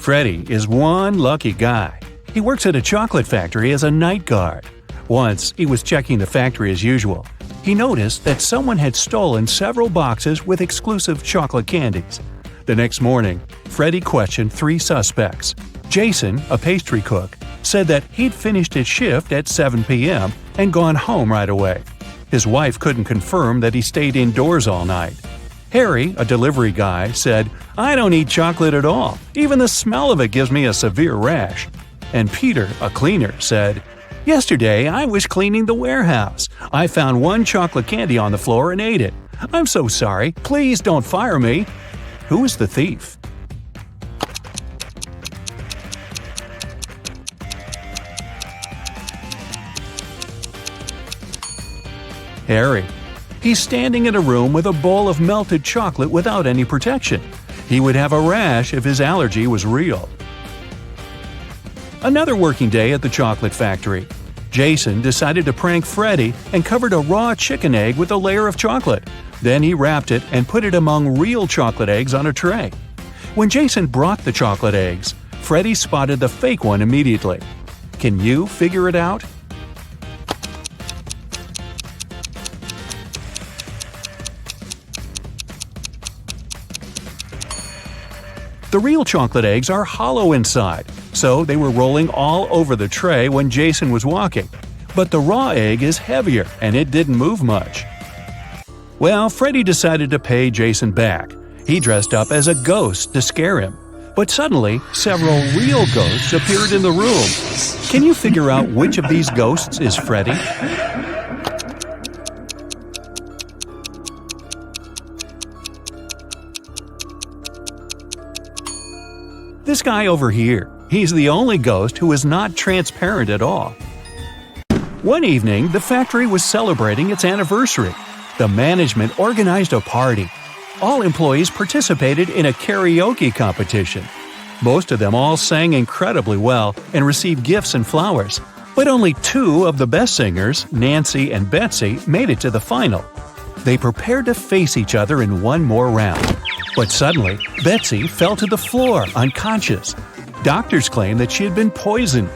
Freddie is one lucky guy. He works at a chocolate factory as a night guard. Once, he was checking the factory as usual. He noticed that someone had stolen several boxes with exclusive chocolate candies. The next morning, Freddie questioned 3 suspects. Jason, a pastry cook, said that he'd finished his shift at 7 p.m. and gone home right away. His wife couldn't confirm that he stayed indoors all night. Harry, a delivery guy, said, "I don't eat chocolate at all. Even the smell of it gives me a severe rash." And Peter, a cleaner, said, "Yesterday, I was cleaning the warehouse. I found one chocolate candy on the floor and ate it. I'm so sorry. Please don't fire me." Who is the thief? Harry. He's standing in a room with a bowl of melted chocolate without any protection. He would have a rash if his allergy was real. Another working day at the chocolate factory. Jason decided to prank Freddie and covered a raw chicken egg with a layer of chocolate. Then he wrapped it and put it among real chocolate eggs on a tray. When Jason brought the chocolate eggs, Freddie spotted the fake one immediately. Can you figure it out? The real chocolate eggs are hollow inside, so they were rolling all over the tray when Jason was walking. But the raw egg is heavier and it didn't move much. Well, Freddie decided to pay Jason back. He dressed up as a ghost to scare him. But suddenly, several real ghosts appeared in the room. Can you figure out which of these ghosts is Freddie? This guy over here. He's the only ghost who is not transparent at all. One evening, the factory was celebrating its anniversary. The management organized a party. All employees participated in a karaoke competition. Most of them all sang incredibly well and received gifts and flowers. But only 2 of the best singers, Nancy and Betsy, made it to the final. They prepared to face each other in one more round. But suddenly, Betsy fell to the floor, unconscious. Doctors claimed that she had been poisoned.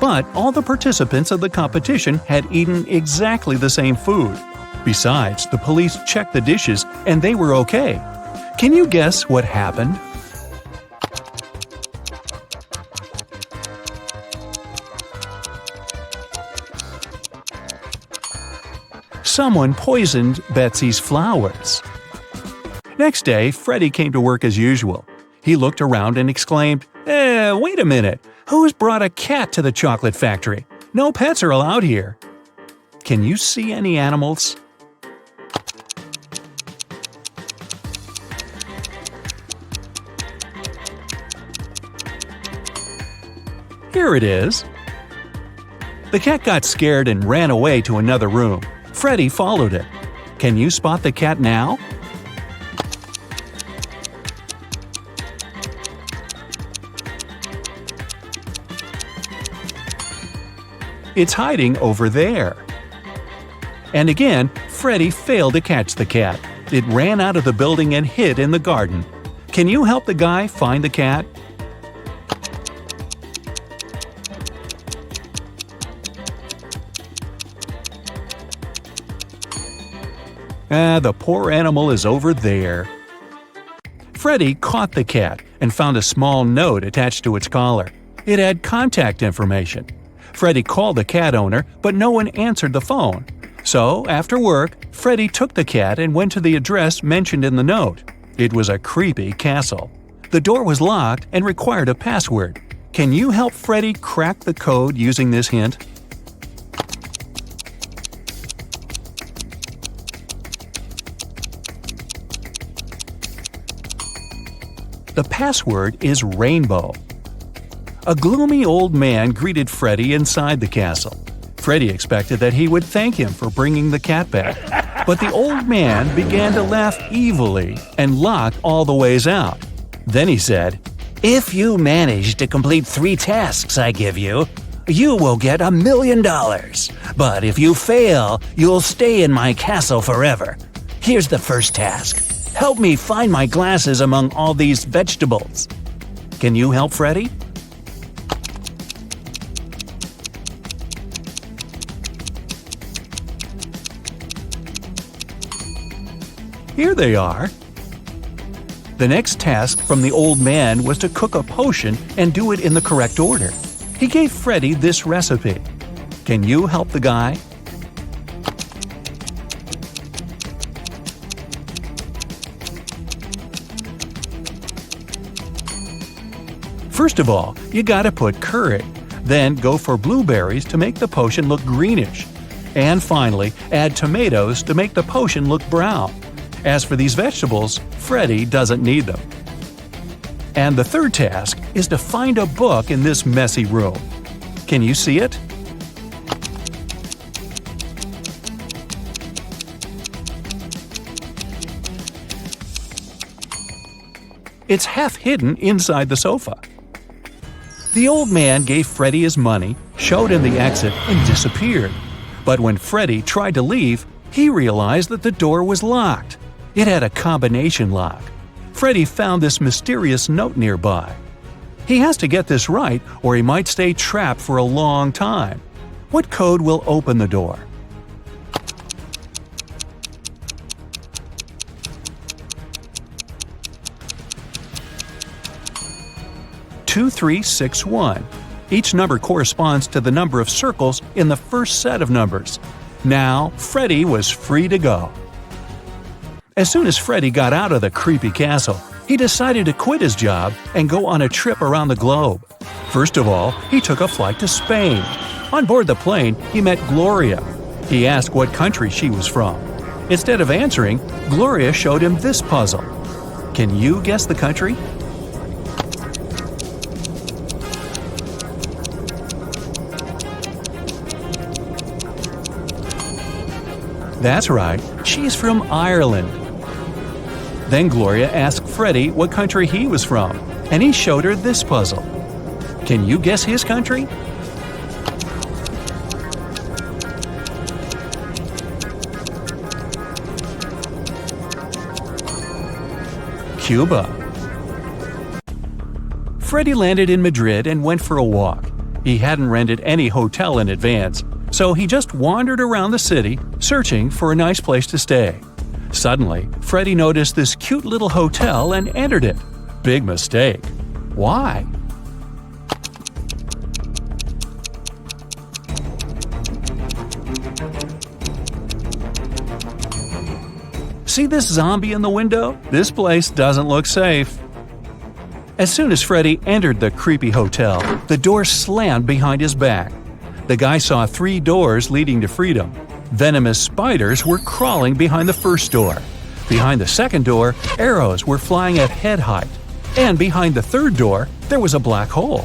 But all the participants of the competition had eaten exactly the same food. Besides, the police checked the dishes and they were okay. Can you guess what happened? Someone poisoned Betsy's flowers. Next day, Freddie came to work as usual. He looked around and exclaimed, wait a minute, who's brought a cat to the chocolate factory? No pets are allowed here." Can you see any animals? Here it is. The cat got scared and ran away to another room. Freddie followed it. Can you spot the cat now? It's hiding over there. And again, Freddie failed to catch the cat. It ran out of the building and hid in the garden. Can you help the guy find the cat? The poor animal is over there. Freddie caught the cat and found a small note attached to its collar. It had contact information. Freddie called the cat owner, but no one answered the phone. So, after work, Freddie took the cat and went to the address mentioned in the note. It was a creepy castle. The door was locked and required a password. Can you help Freddie crack the code using this hint? The password is rainbow. A gloomy old man greeted Freddie inside the castle. Freddie expected that he would thank him for bringing the cat back. But the old man began to laugh evilly and locked all the ways out. Then he said, "If you manage to complete 3 tasks I give you, you will get $1 million. But if you fail, you'll stay in my castle forever. Here's the first task. Help me find my glasses among all these vegetables." Can you help Freddy? Here they are. The next task from the old man was to cook a potion and do it in the correct order. He gave Freddy this recipe. Can you help the guy? First of all, you gotta put curry. Then go for blueberries to make the potion look greenish. And finally, add tomatoes to make the potion look brown. As for these vegetables, Freddy doesn't need them. And the third task is to find a book in this messy room. Can you see it? It's half hidden inside the sofa. The old man gave Freddy his money, showed him the exit, and disappeared. But when Freddy tried to leave, he realized that the door was locked. It had a combination lock. Freddy found this mysterious note nearby. He has to get this right or he might stay trapped for a long time. What code will open the door? "2361. Each number corresponds to the number of circles in the first set of numbers. Now, Freddy was free to go. As soon as Freddy got out of the creepy castle, he decided to quit his job and go on a trip around the globe. First of all, he took a flight to Spain. On board the plane, he met Gloria. He asked what country she was from. Instead of answering, Gloria showed him this puzzle. Can you guess the country? That's right, she's from Ireland. Then Gloria asked Freddy what country he was from, and he showed her this puzzle. Can you guess his country? Cuba. Freddy landed in Madrid and went for a walk. He hadn't rented any hotel in advance, so he just wandered around the city, searching for a nice place to stay. Suddenly, Freddy noticed this cute little hotel and entered it. Big mistake. Why? See this zombie in the window? This place doesn't look safe. As soon as Freddy entered the creepy hotel, the door slammed behind his back. The guy saw 3 doors leading to freedom. Venomous spiders were crawling behind the first door. Behind the second door, arrows were flying at head height. And behind the third door, there was a black hole.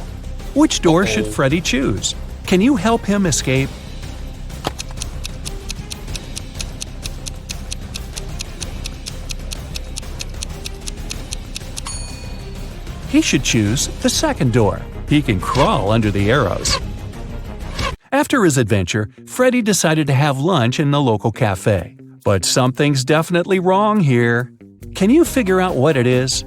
Which door should Freddy choose? Can you help him escape? He should choose the second door. He can crawl under the arrows. After his adventure, Freddy decided to have lunch in the local cafe. But something's definitely wrong here. Can you figure out what it is?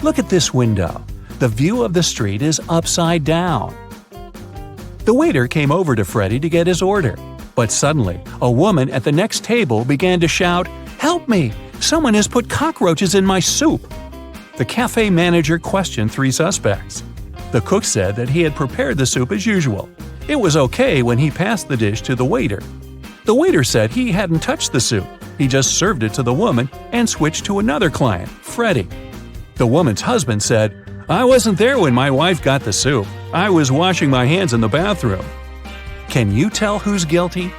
Look at this window. The view of the street is upside down. The waiter came over to Freddy to get his order. But suddenly, a woman at the next table began to shout, "Help me! Someone has put cockroaches in my soup!" The cafe manager questioned 3 suspects. The cook said that he had prepared the soup as usual. It was okay when he passed the dish to the waiter. The waiter said he hadn't touched the soup. He just served it to the woman and switched to another client, Freddy. The woman's husband said, "I wasn't there when my wife got the soup. I was washing my hands in the bathroom." Can you tell who's guilty?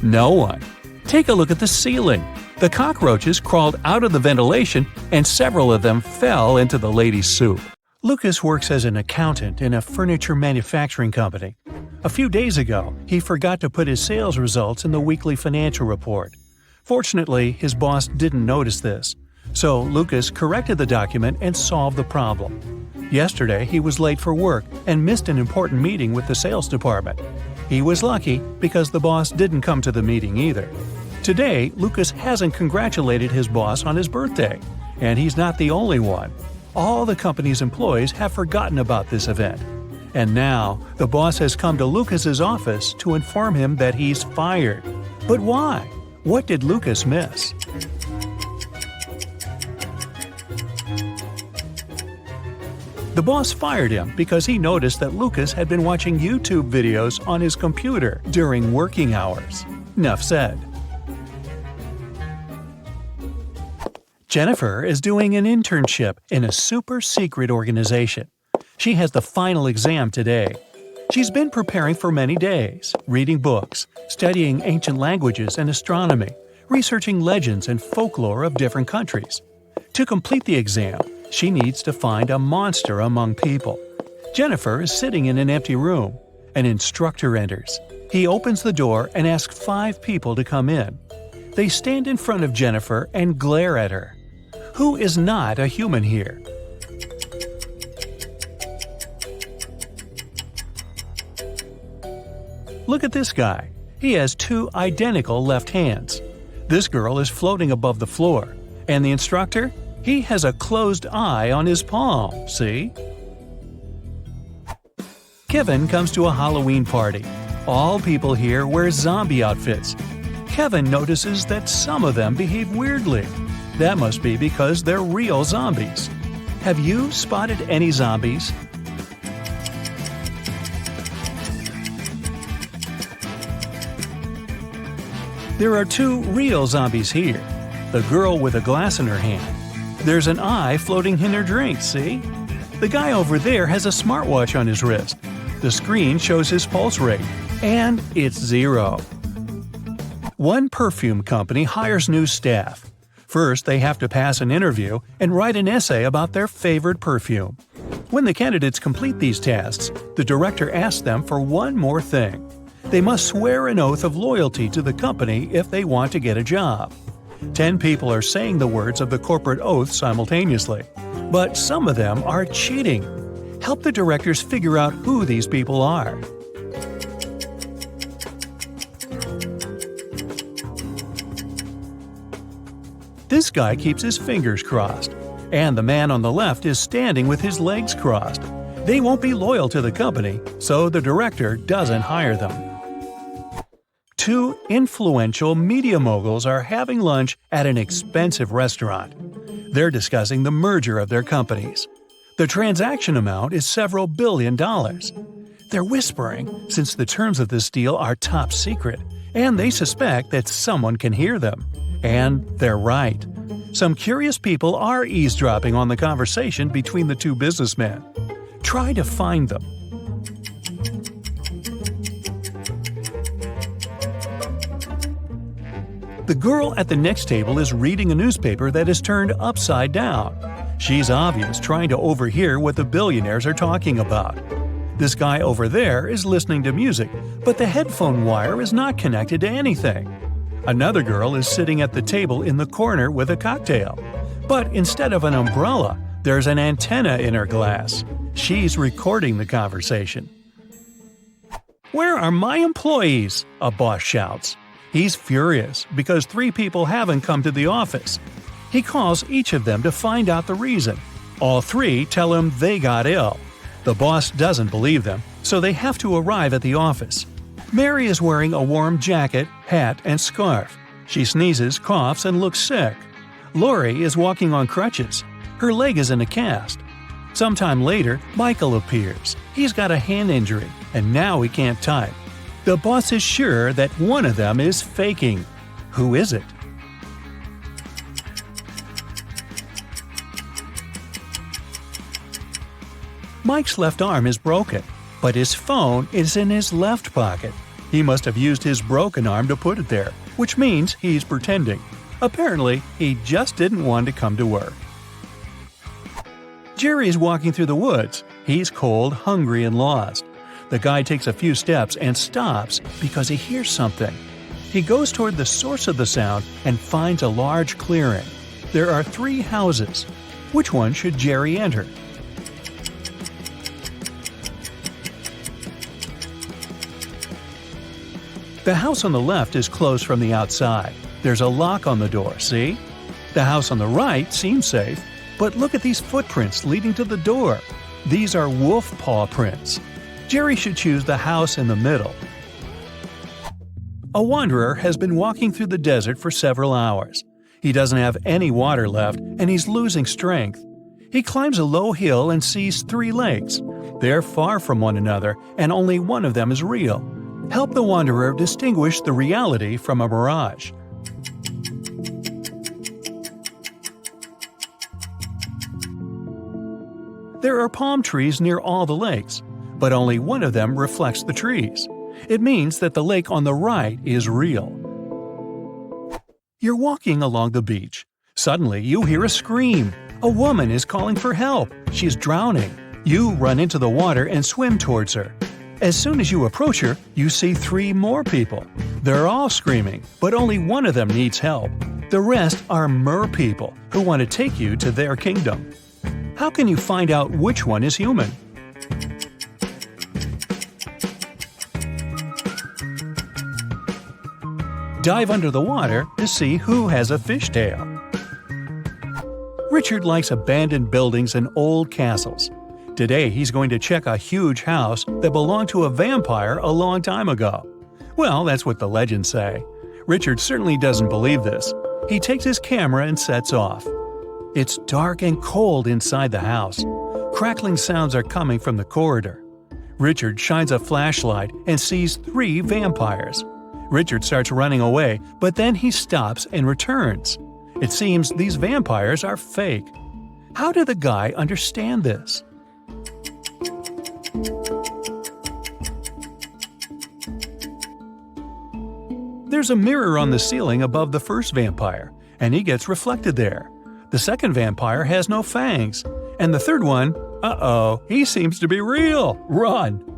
No one. Take a look at the ceiling. The cockroaches crawled out of the ventilation and several of them fell into the lady's soup. Lucas works as an accountant in a furniture manufacturing company. A few days ago, he forgot to put his sales results in the weekly financial report. Fortunately, his boss didn't notice this. So Lucas corrected the document and solved the problem. Yesterday, he was late for work and missed an important meeting with the sales department. He was lucky because the boss didn't come to the meeting either. Today, Lucas hasn't congratulated his boss on his birthday, and he's not the only one. All the company's employees have forgotten about this event. And now, the boss has come to Lucas's office to inform him that he's fired. But why? What did Lucas miss? The boss fired him because he noticed that Lucas had been watching YouTube videos on his computer during working hours. Enough said. Jennifer is doing an internship in a super-secret organization. She has the final exam today. She's been preparing for many days, reading books, studying ancient languages and astronomy, researching legends and folklore of different countries. To complete the exam, she needs to find a monster among people. Jennifer is sitting in an empty room. An instructor enters. He opens the door and asks 5 people to come in. They stand in front of Jennifer and glare at her. Who is not a human here? Look at this guy. He has 2 identical left hands. This girl is floating above the floor. And the instructor? He has a closed eye on his palm, see? Kevin comes to a Halloween party. All people here wear zombie outfits. Kevin notices that some of them behave weirdly. That must be because they're real zombies. Have you spotted any zombies? There are 2 real zombies here. The girl with a glass in her hand. There's an eye floating in her drink, see? The guy over there has a smartwatch on his wrist. The screen shows his pulse rate, and it's 0. One perfume company hires new staff. First, they have to pass an interview and write an essay about their favorite perfume. When the candidates complete these tasks, the director asks them for one more thing. They must swear an oath of loyalty to the company if they want to get a job. 10 people are saying the words of the corporate oath simultaneously, but some of them are cheating. Help the directors figure out who these people are. This guy keeps his fingers crossed, and the man on the left is standing with his legs crossed. They won't be loyal to the company, so the director doesn't hire them. 2 influential media moguls are having lunch at an expensive restaurant. They're discussing the merger of their companies. The transaction amount is several $billion. They're whispering since the terms of this deal are top secret, and they suspect that someone can hear them. And they're right. Some curious people are eavesdropping on the conversation between the 2 businessmen. Try to find them. The girl at the next table is reading a newspaper that is turned upside down. She's obvious trying to overhear what the billionaires are talking about. This guy over there is listening to music, but the headphone wire is not connected to anything. Another girl is sitting at the table in the corner with a cocktail. But instead of an umbrella, there's an antenna in her glass. She's recording the conversation. "Where are my employees?" a boss shouts. He's furious because 3 people haven't come to the office. He calls each of them to find out the reason. All 3 tell him they got ill. The boss doesn't believe them, so they have to arrive at the office. Mary is wearing a warm jacket, hat, and scarf. She sneezes, coughs, and looks sick. Lori is walking on crutches. Her leg is in a cast. Sometime later, Michael appears. He's got a hand injury, and now he can't type. The boss is sure that one of them is faking. Who is it? Mike's left arm is broken, but his phone is in his left pocket. He must have used his broken arm to put it there, which means he's pretending. Apparently, he just didn't want to come to work. Jerry's walking through the woods. He's cold, hungry, and lost. The guy takes a few steps and stops because he hears something. He goes toward the source of the sound and finds a large clearing. there are 3 houses. Which one should Jerry enter? The house on the left is closed from the outside. There's a lock on the door, see? The house on the right seems safe, but look at these footprints leading to the door. These are wolf paw prints. Jerry should choose the house in the middle. A wanderer has been walking through the desert for several hours. He doesn't have any water left and he's losing strength. He climbs a low hill and sees 3 lakes. They're far from one another and only one of them is real. Help the wanderer distinguish the reality from a mirage. There are palm trees near all the lakes, but only one of them reflects the trees. It means that the lake on the right is real. You're walking along the beach. Suddenly, you hear a scream. A woman is calling for help. She's drowning. You run into the water and swim towards her. As soon as you approach her, you see 3 more people. They're all screaming, but only one of them needs help. The rest are mer people who want to take you to their kingdom. How can you find out which one is human? Dive under the water to see who has a fishtail. Richard likes abandoned buildings and old castles. Today he's going to check a huge house that belonged to a vampire a long time ago. Well, that's what the legends say. Richard certainly doesn't believe this. He takes his camera and sets off. It's dark and cold inside the house. Crackling sounds are coming from the corridor. Richard shines a flashlight and sees 3 vampires. Richard starts running away, but then he stops and returns. It seems these vampires are fake. How did the guy understand this? There's a mirror on the ceiling above the first vampire, and he gets reflected there. The second vampire has no fangs, and the third one, he seems to be real. Run!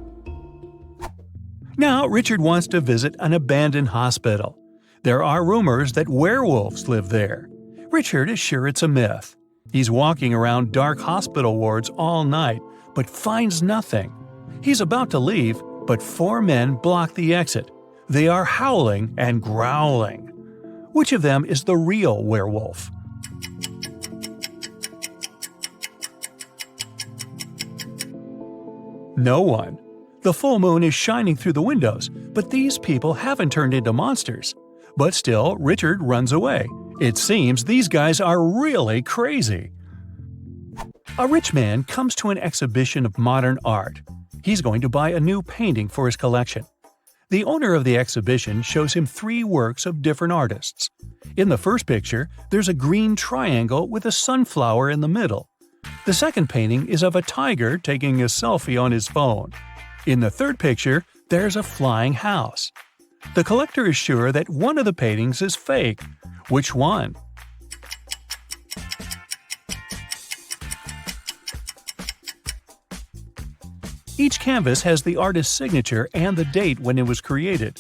Now Richard wants to visit an abandoned hospital. There are rumors that werewolves live there. Richard is sure it's a myth. He's walking around dark hospital wards all night, but finds nothing. He's about to leave, but 4 men block the exit. They are howling and growling. Which of them is the real werewolf? No one. The full moon is shining through the windows, but these people haven't turned into monsters. But still, Richard runs away. It seems these guys are really crazy. A rich man comes to an exhibition of modern art. He's going to buy a new painting for his collection. The owner of the exhibition shows him 3 works of different artists. In the first picture, there's a green triangle with a sunflower in the middle. The second painting is of a tiger taking a selfie on his phone. In the third picture, there's a flying house. The collector is sure that one of the paintings is fake. Which one? Each canvas has the artist's signature and the date when it was created.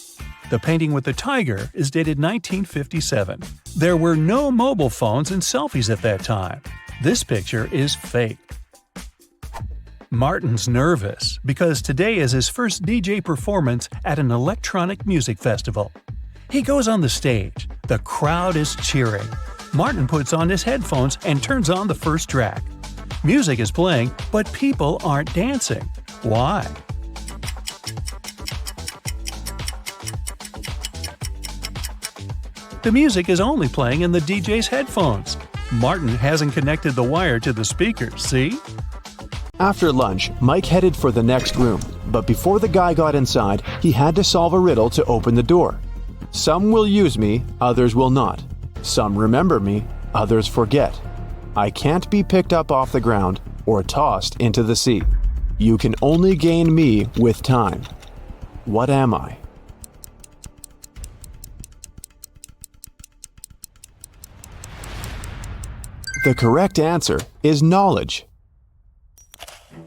The painting with the tiger is dated 1957. There were no mobile phones and selfies at that time. This picture is fake. Martin's nervous because today is his first DJ performance at an electronic music festival. He goes on the stage. The crowd is cheering. Martin puts on his headphones and turns on the first track. Music is playing, but people aren't dancing. Why? The music is only playing in the DJ's headphones. Martin hasn't connected the wire to the speakers, see? After lunch, Mike headed for the next room, but before the guy got inside, he had to solve a riddle to open the door. Some will use me, others will not. Some remember me, others forget. I can't be picked up off the ground or tossed into the sea. You can only gain me with time. What am I? The correct answer is knowledge.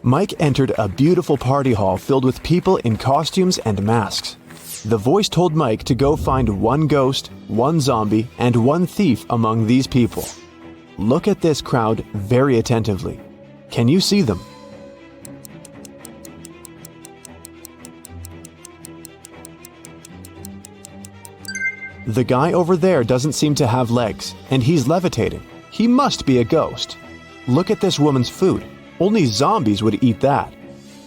Mike entered a beautiful party hall filled with people in costumes and masks. The voice told Mike to go find 1 ghost, 1 zombie, and 1 thief among these people. Look at this crowd very attentively. Can you see them? The guy over there doesn't seem to have legs, and he's levitating. He must be a ghost. Look at this woman's food. Only zombies would eat that.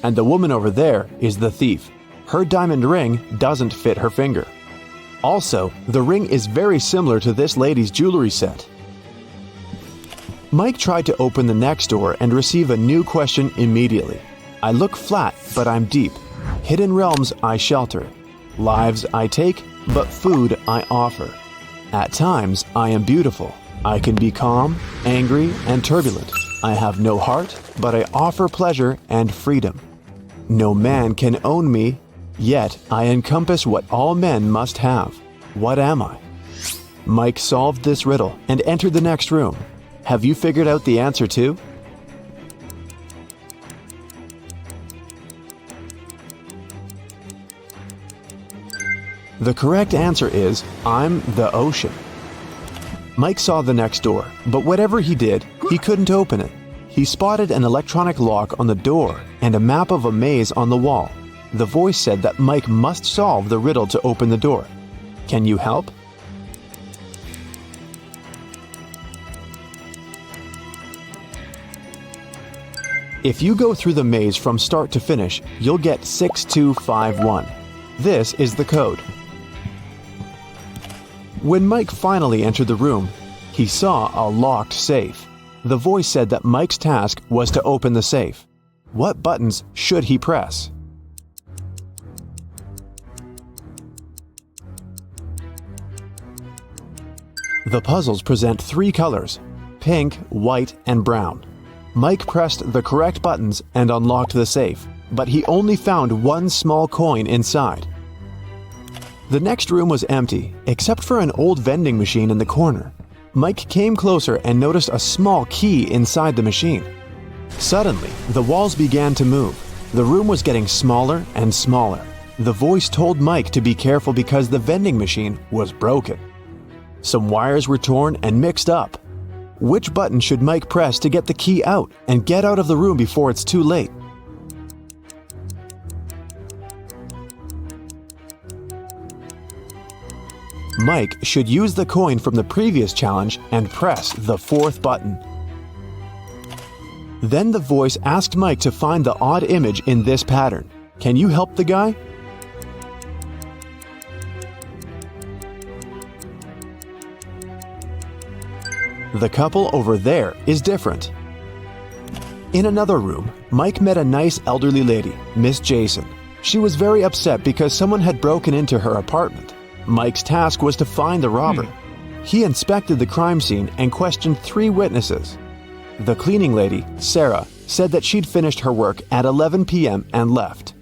And the woman over there is the thief. Her diamond ring doesn't fit her finger. Also, the ring is very similar to this lady's jewelry set. Mike tried to open the next door and receive a new question immediately. I look flat, but I'm deep. Hidden realms I shelter. Lives I take, but food I offer. At times I am beautiful. I can be calm, angry, and turbulent. I have no heart, but I offer pleasure and freedom. No man can own me, yet I encompass what all men must have. What am I? Mike solved this riddle and entered the next room. Have you figured out the answer too? The correct answer is, I'm the ocean. Mike saw the next door, but whatever he did, he couldn't open it. He spotted an electronic lock on the door and a map of a maze on the wall. The voice said that Mike must solve the riddle to open the door. Can you help? If you go through the maze from start to finish, you'll get 6251. This is the code. When Mike finally entered the room, he saw a locked safe. The voice said that Mike's task was to open the safe. What buttons should he press? The puzzles present three colors: pink, white, and brown. Mike pressed the correct buttons and unlocked the safe, but he only found one small coin inside. The next room was empty, except for an old vending machine in the corner. Mike came closer and noticed a small key inside the machine. Suddenly, the walls began to move. The room was getting smaller and smaller. The voice told Mike to be careful because the vending machine was broken. Some wires were torn and mixed up. Which button should Mike press to get the key out and get out of the room before it's too late? Mike should use the coin from the previous challenge and press the fourth button. Then the voice asked Mike to find the odd image in this pattern. Can you help the guy? The couple over there is different. In another room, Mike met a nice elderly lady, Miss Jason. She was very upset because someone had broken into her apartment. Mike's task was to find the robber. He inspected the crime scene and questioned 3 witnesses. The cleaning lady, Sarah, said that she'd finished her work at 11 p.m. and left.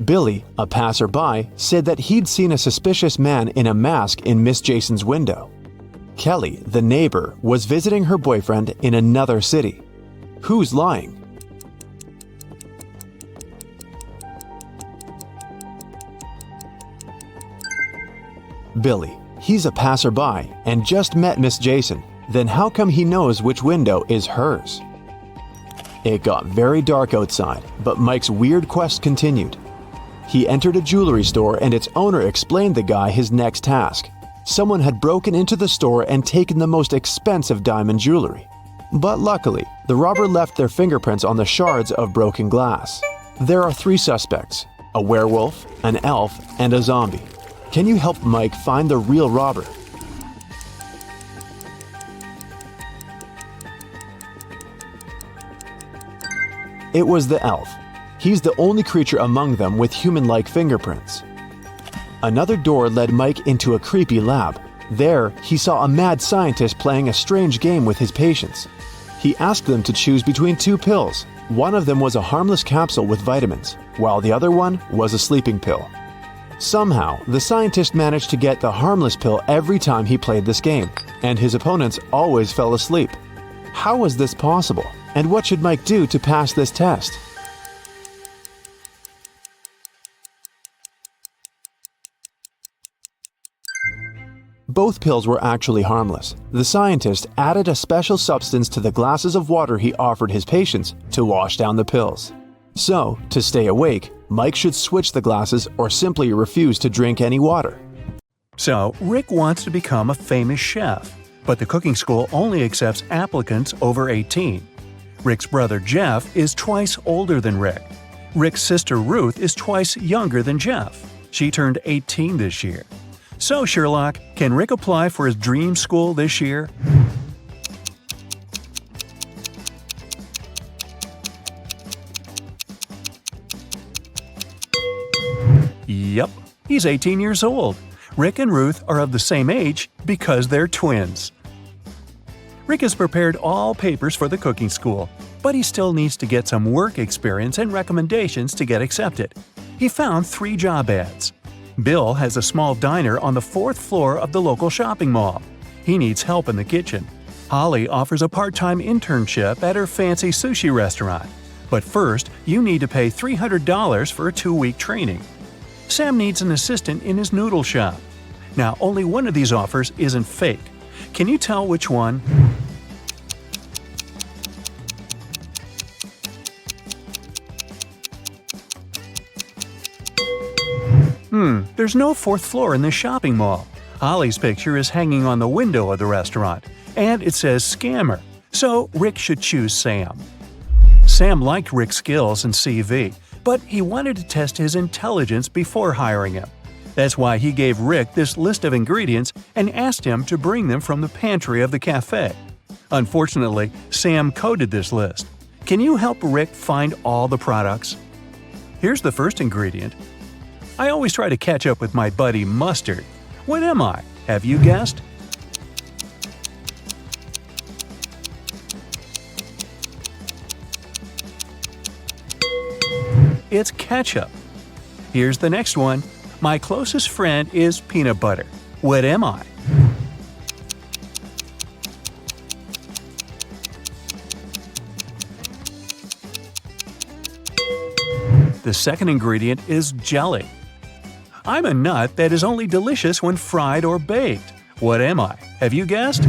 Billy, a passerby, said that he'd seen a suspicious man in a mask in Miss Jason's window. Kelly, the neighbor, was visiting her boyfriend in another city. Who's lying? Billy. He's a passerby and just met Miss Jason. Then how come he knows which window is hers? It got very dark outside, but Mike's weird quest continued. He entered a jewelry store and its owner explained the guy his next task. Someone had broken into the store and taken the most expensive diamond jewelry. But luckily, the robber left their fingerprints on the shards of broken glass. There are 3 suspects: a werewolf, an elf, and a zombie. Can you help Mike find the real robber? It was the elf. He's the only creature among them with human-like fingerprints. Another door led Mike into a creepy lab. There, he saw a mad scientist playing a strange game with his patients. He asked them to choose between 2 pills. One of them was a harmless capsule with vitamins, while the other one was a sleeping pill. Somehow, the scientist managed to get the harmless pill every time he played this game, and his opponents always fell asleep. How was this possible? And what should Mike do to pass this test? both pills were actually harmless, the scientist added a special substance to the glasses of water he offered his patients to wash down the pills. So, to stay awake, Mike should switch the glasses or simply refuse to drink any water. So, Rick wants to become a famous chef, but the cooking school only accepts applicants over 18. Rick's brother Jeff is twice older than Rick. Rick's sister Ruth is twice younger than Jeff. She turned 18 this year. So, Sherlock, can Rick apply for his dream school this year? Yep, he's 18 years old. Rick and Ruth are of the same age because they're twins. Rick has prepared all papers for the cooking school, but he still needs to get some work experience and recommendations to get accepted. He found 3 job ads. Bill has a small diner on the 4th floor of the local shopping mall. He needs help in the kitchen. Holly offers a part-time internship at her fancy sushi restaurant. But first, you need to pay $300 for a 2-week training. Sam needs an assistant in his noodle shop. Now, only one of these offers isn't fake. Can you tell which one? There's no 4th floor in this shopping mall. Holly's picture is hanging on the window of the restaurant, and it says scammer, so Rick should choose Sam. Sam liked Rick's skills and CV, but he wanted to test his intelligence before hiring him. That's why he gave Rick this list of ingredients and asked him to bring them from the pantry of the cafe. Unfortunately, Sam coded this list. Can you help Rick find all the products? Here's the first ingredient. I always try to catch up with my buddy Mustard. What am I? Have you guessed? It's ketchup. Here's the next one. My closest friend is peanut butter. What am I? The second ingredient is jelly. I'm a nut that is only delicious when fried or baked. What am I? Have you guessed?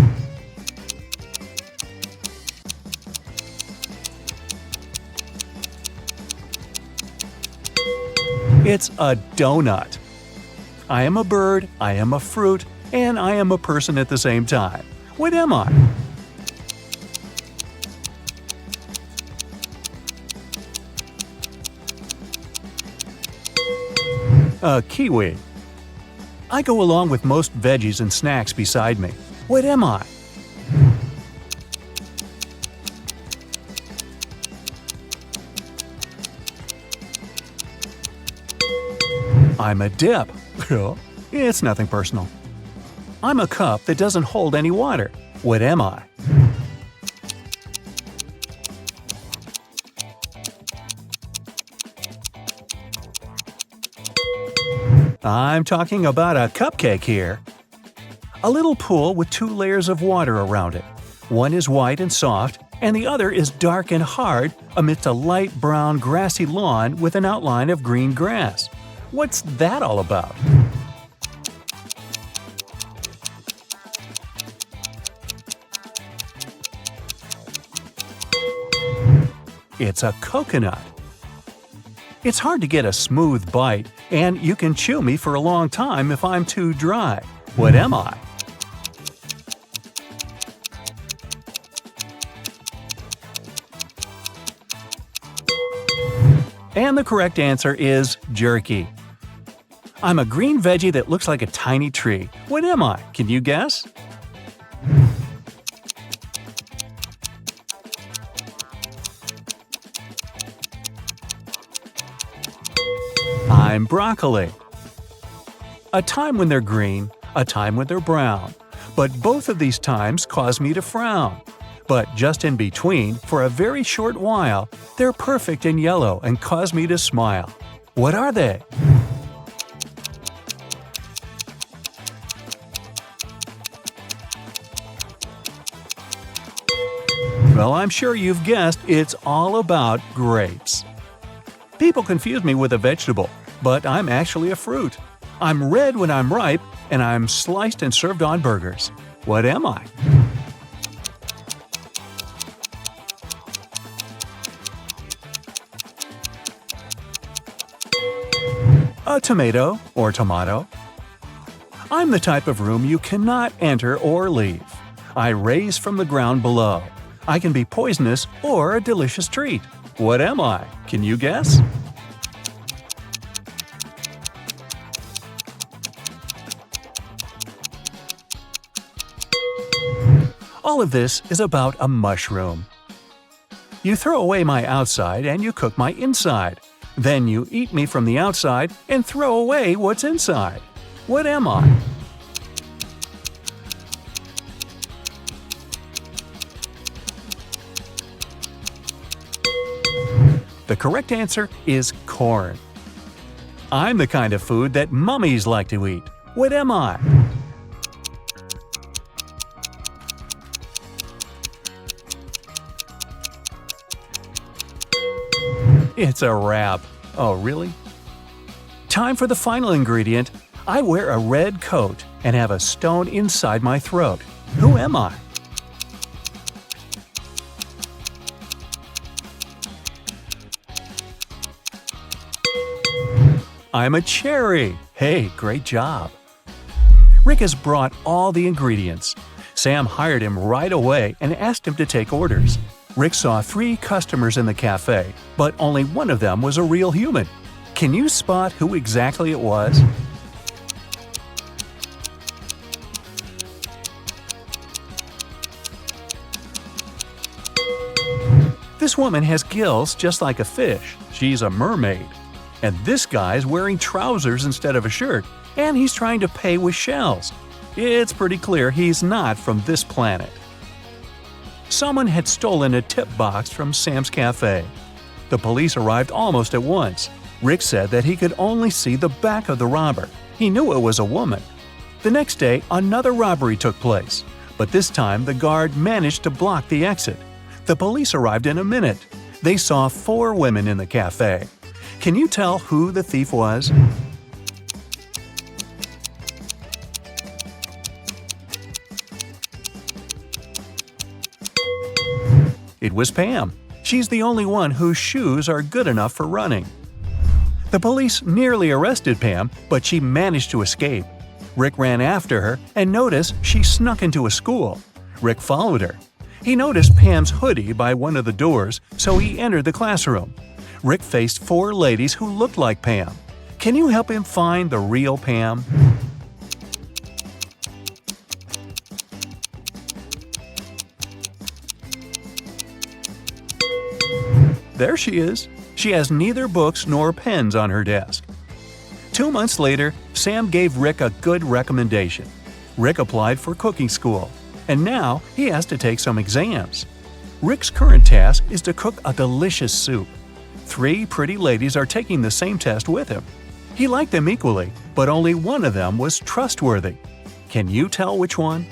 It's a donut. I am a bird, I am a fruit, and I am a person at the same time. What am I? A kiwi. I go along with most veggies and snacks beside me. What am I? I'm a dip. It's nothing personal. I'm a cup that doesn't hold any water. What am I? I'm talking about a cupcake here. A little pool with 2 layers of water around it. One is white and soft, and the other is dark and hard amidst a light brown grassy lawn with an outline of green grass. What's that all about? It's a coconut. It's hard to get a smooth bite, and you can chew me for a long time if I'm too dry. What am I? And the correct answer is jerky. I'm a green veggie that looks like a tiny tree. What am I? Can you guess? I'm broccoli. A time when they're green, a time when they're brown. But both of these times cause me to frown. But just in between, for a very short while, they're perfect and yellow and cause me to smile. What are they? Well, I'm sure you've guessed it's all about grapes. People confuse me with a vegetable, but I'm actually a fruit. I'm red when I'm ripe, and I'm sliced and served on burgers. What am I? A tomato or tomato. I'm the type of room you cannot enter or leave. I raise from the ground below. I can be poisonous or a delicious treat. What am I? Can you guess? All of this is about a mushroom. You throw away my outside and you cook my inside. Then you eat me from the outside and throw away what's inside. What am I? The correct answer is corn. I'm the kind of food that mummies like to eat. What am I? It's a wrap. Oh, really? Time for the final ingredient. I wear a red coat and have a stone inside my throat. Who am I? I'm a cherry. Hey, great job. Rick has brought all the ingredients. Sam hired him right away and asked him to take orders. Rick saw 3 customers in the cafe, but only one of them was a real human. Can you spot who exactly it was? This woman has gills just like a fish. She's a mermaid. And this guy's wearing trousers instead of a shirt, and he's trying to pay with shells. It's pretty clear he's not from this planet. Someone had stolen a tip box from Sam's cafe. The police arrived almost at once. Rick said that he could only see the back of the robber. He knew it was a woman. The next day, another robbery took place, but this time the guard managed to block the exit. The police arrived in a minute. They saw 4 women in the cafe. Can you tell who the thief was? It was Pam. She's the only one whose shoes are good enough for running. The police nearly arrested Pam, but she managed to escape. Rick ran after her and noticed she snuck into a school. Rick followed her. He noticed Pam's hoodie by one of the doors, so he entered the classroom. Rick faced 4 ladies who looked like Pam. Can you help him find the real Pam? There she is. She has neither books nor pens on her desk. 2 months later, Sam gave Rick a good recommendation. Rick applied for cooking school, and now he has to take some exams. Rick's current task is to cook a delicious soup. 3 pretty ladies are taking the same test with him. He liked them equally, but only one of them was trustworthy. Can you tell which one?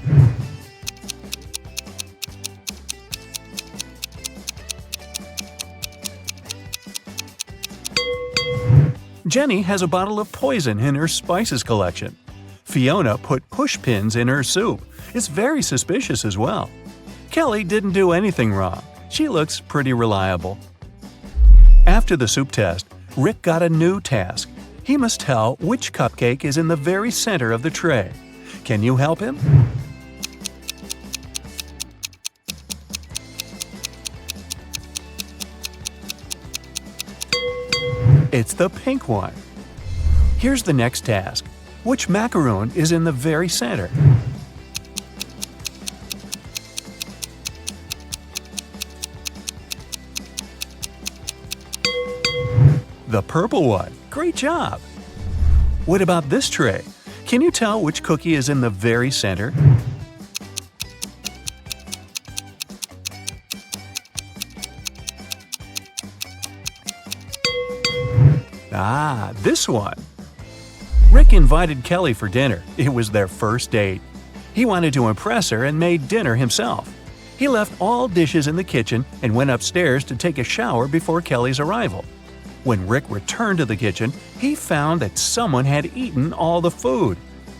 Jenny has a bottle of poison in her spices collection. Fiona put push pins in her soup. It's very suspicious as well. Kelly didn't do anything wrong. She looks pretty reliable. After the soup test, Rick got a new task. He must tell which cupcake is in the very center of the tray. Can you help him? It's the pink one. Here's the next task. Which macaroon is in the very center? The purple one. Great job! What about this tray? Can you tell which cookie is in the very center? Ah, this one! Rick invited Kelly for dinner. It was their first date. He wanted to impress her and made dinner himself. He left all dishes in the kitchen and went upstairs to take a shower before Kelly's arrival. When Rick returned to the kitchen, he found that someone had eaten all the food.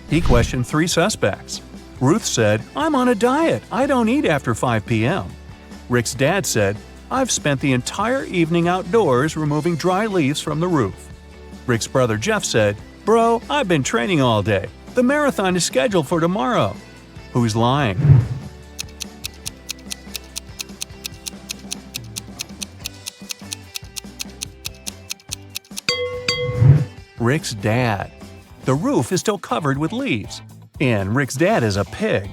He questioned 3 suspects. Ruth said, "I'm on a diet. I don't eat after 5 p.m." Rick's dad said, "I've spent the entire evening outdoors removing dry leaves from the roof." Rick's brother Jeff said, "Bro, I've been training all day. The marathon is scheduled for tomorrow." Who's lying? Rick's dad. The roof is still covered with leaves, and Rick's dad is a pig.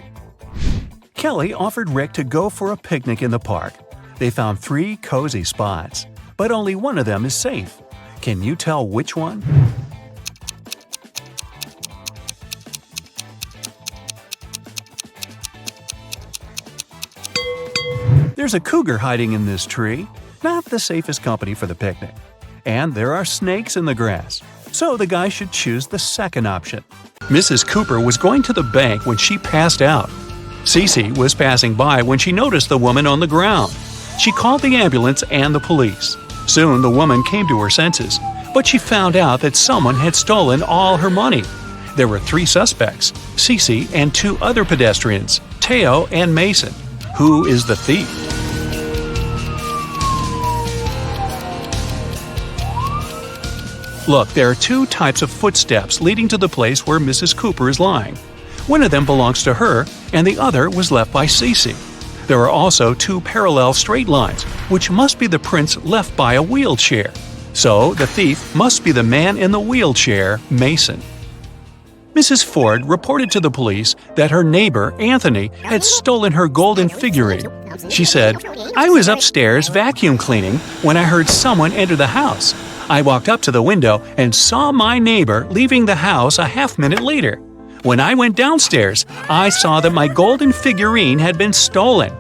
Kelly offered Rick to go for a picnic in the park. They found 3 cozy spots, but only one of them is safe. Can you tell which one? There's a cougar hiding in this tree. Not the safest company for the picnic. And there are snakes in the grass. So the guy should choose the second option. Mrs. Cooper was going to the bank when she passed out. Cece was passing by when she noticed the woman on the ground. She called the ambulance and the police. Soon the woman came to her senses, but she found out that someone had stolen all her money. There were 3 suspects, Cece and 2 other pedestrians, Teo and Mason. Who is the thief? Look, there are 2 types of footsteps leading to the place where Mrs. Cooper is lying. One of them belongs to her, and the other was left by Cece. There are also 2 parallel straight lines, which must be the prints left by a wheelchair. So, the thief must be the man in the wheelchair, Mason. Mrs. Ford reported to the police that her neighbor, Anthony, had stolen her golden figurine. She said, "I was upstairs vacuum cleaning when I heard someone enter the house. I walked up to the window and saw my neighbor leaving the house a half-minute later. When I went downstairs, I saw that my golden figurine had been stolen."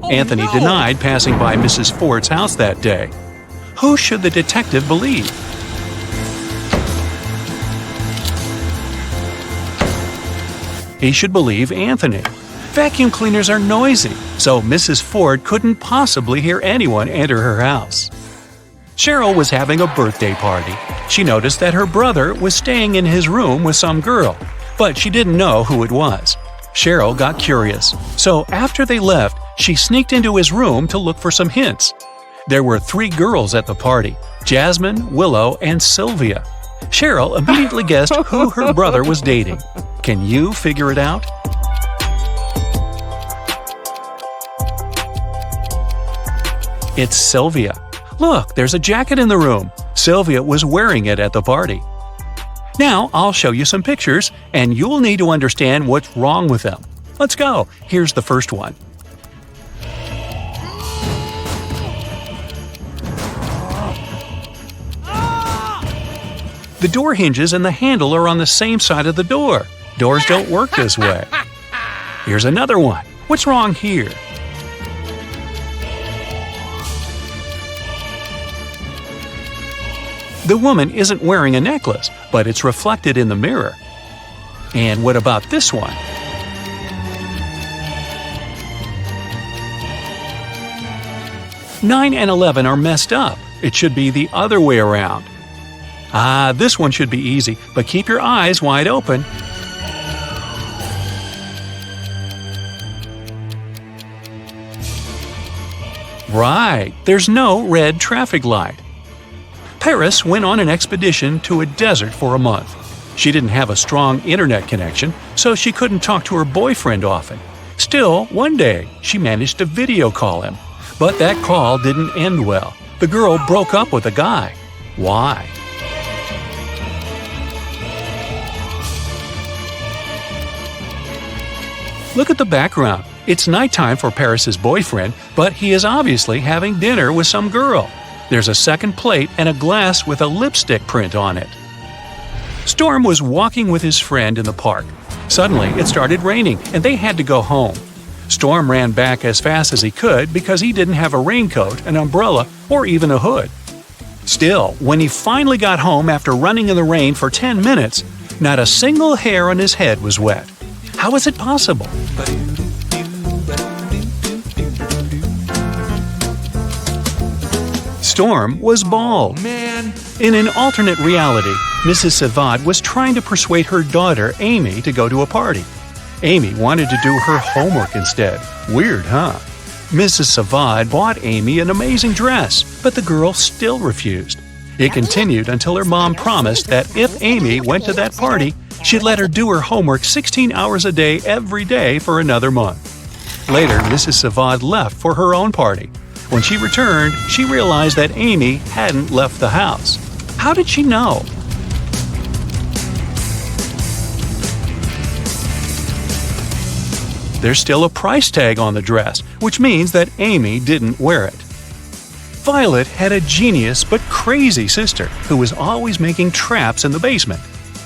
Anthony denied passing by Mrs. Ford's house that day. Who should the detective believe? He should believe Anthony. Vacuum cleaners are noisy, so Mrs. Ford couldn't possibly hear anyone enter her house. Cheryl was having a birthday party. She noticed that her brother was staying in his room with some girl, but she didn't know who it was. Cheryl got curious, so after they left, she sneaked into his room to look for some hints. There were 3 girls at the party, Jasmine, Willow, and Sylvia. Cheryl immediately guessed who her brother was dating. Can you figure it out? It's Sylvia. Look, there's a jacket in the room. Sylvia was wearing it at the party. Now, I'll show you some pictures, and you'll need to understand what's wrong with them. Let's go. Here's the first one. The door hinges and the handle are on the same side of the door. Doors don't work this way. Here's another one. What's wrong here? The woman isn't wearing a necklace, but it's reflected in the mirror. And what about this one? Nine and 11 are messed up. It should be the other way around. This one should be easy, but keep your eyes wide open. Right, there's no red traffic light. Paris went on an expedition to a desert for a month. She didn't have a strong internet connection, so she couldn't talk to her boyfriend often. Still, one day, she managed to video call him. But that call didn't end well. The girl broke up with the guy. Why? Look at the background. It's nighttime for Paris's boyfriend, but he is obviously having dinner with some girl. There's a second plate and a glass with a lipstick print on it. Storm was walking with his friend in the park. Suddenly, it started raining, and they had to go home. Storm ran back as fast as he could because he didn't have a raincoat, an umbrella, or even a hood. Still, when he finally got home after running in the rain for 10 minutes, not a single hair on his head was wet. How is it possible? Storm was bald. Man, In an alternate reality, Mrs. Savad was trying to persuade her daughter, Amy, to go to a party. Amy wanted to do her homework instead. Weird, huh? Mrs. Savad bought Amy an amazing dress, but the girl still refused. It continued until her mom promised that if Amy went to that party, she'd let her do her homework 16 hours a day every day for another month. Later, Mrs. Savad left for her own party. When she returned, she realized that Amy hadn't left the house. How did she know? There's still a price tag on the dress, which means that Amy didn't wear it. Violet had a genius but crazy sister who was always making traps in the basement.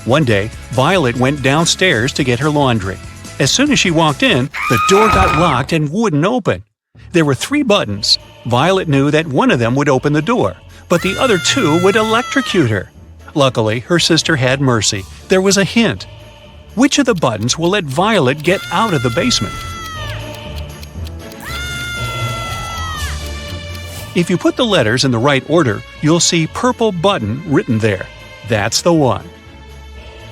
One day, Violet went downstairs to get her laundry. As soon as she walked in, the door got locked and wouldn't open. There were 3 buttons. Violet knew that one of them would open the door, but the other 2 would electrocute her. Luckily, her sister had mercy. There was a hint. Which of the buttons will let Violet get out of the basement? If you put the letters in the right order, you'll see purple button written there. That's the one.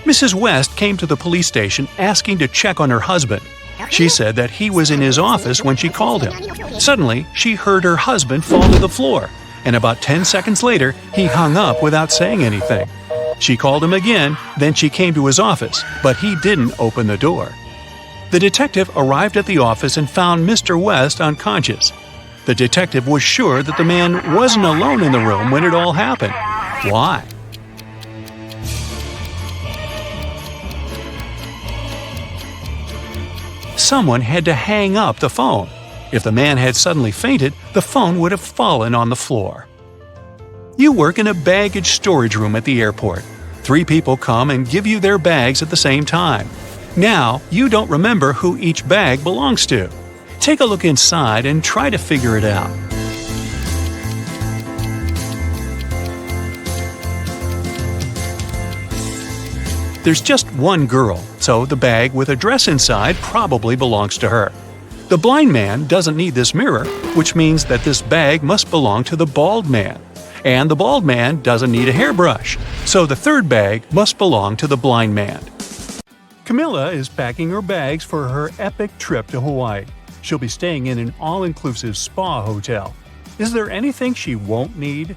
Mrs. West came to the police station asking to check on her husband. She said that he was in his office when she called him. Suddenly, she heard her husband fall to the floor, and about 10 seconds later, he hung up without saying anything. She called him again, then she came to his office, but he didn't open the door. The detective arrived at the office and found Mr. West unconscious. The detective was sure that the man wasn't alone in the room when it all happened. Why? Someone had to hang up the phone. If the man had suddenly fainted, the phone would have fallen on the floor. You work in a baggage storage room at the airport. 3 people come and give you their bags at the same time. Now, you don't remember who each bag belongs to. Take a look inside and try to figure it out. There's just one girl, so the bag with a dress inside probably belongs to her. The blind man doesn't need this mirror, which means that this bag must belong to the bald man. And the bald man doesn't need a hairbrush, so the third bag must belong to the blind man. Camilla is packing her bags for her epic trip to Hawaii. She'll be staying in an all-inclusive spa hotel. Is there anything she won't need?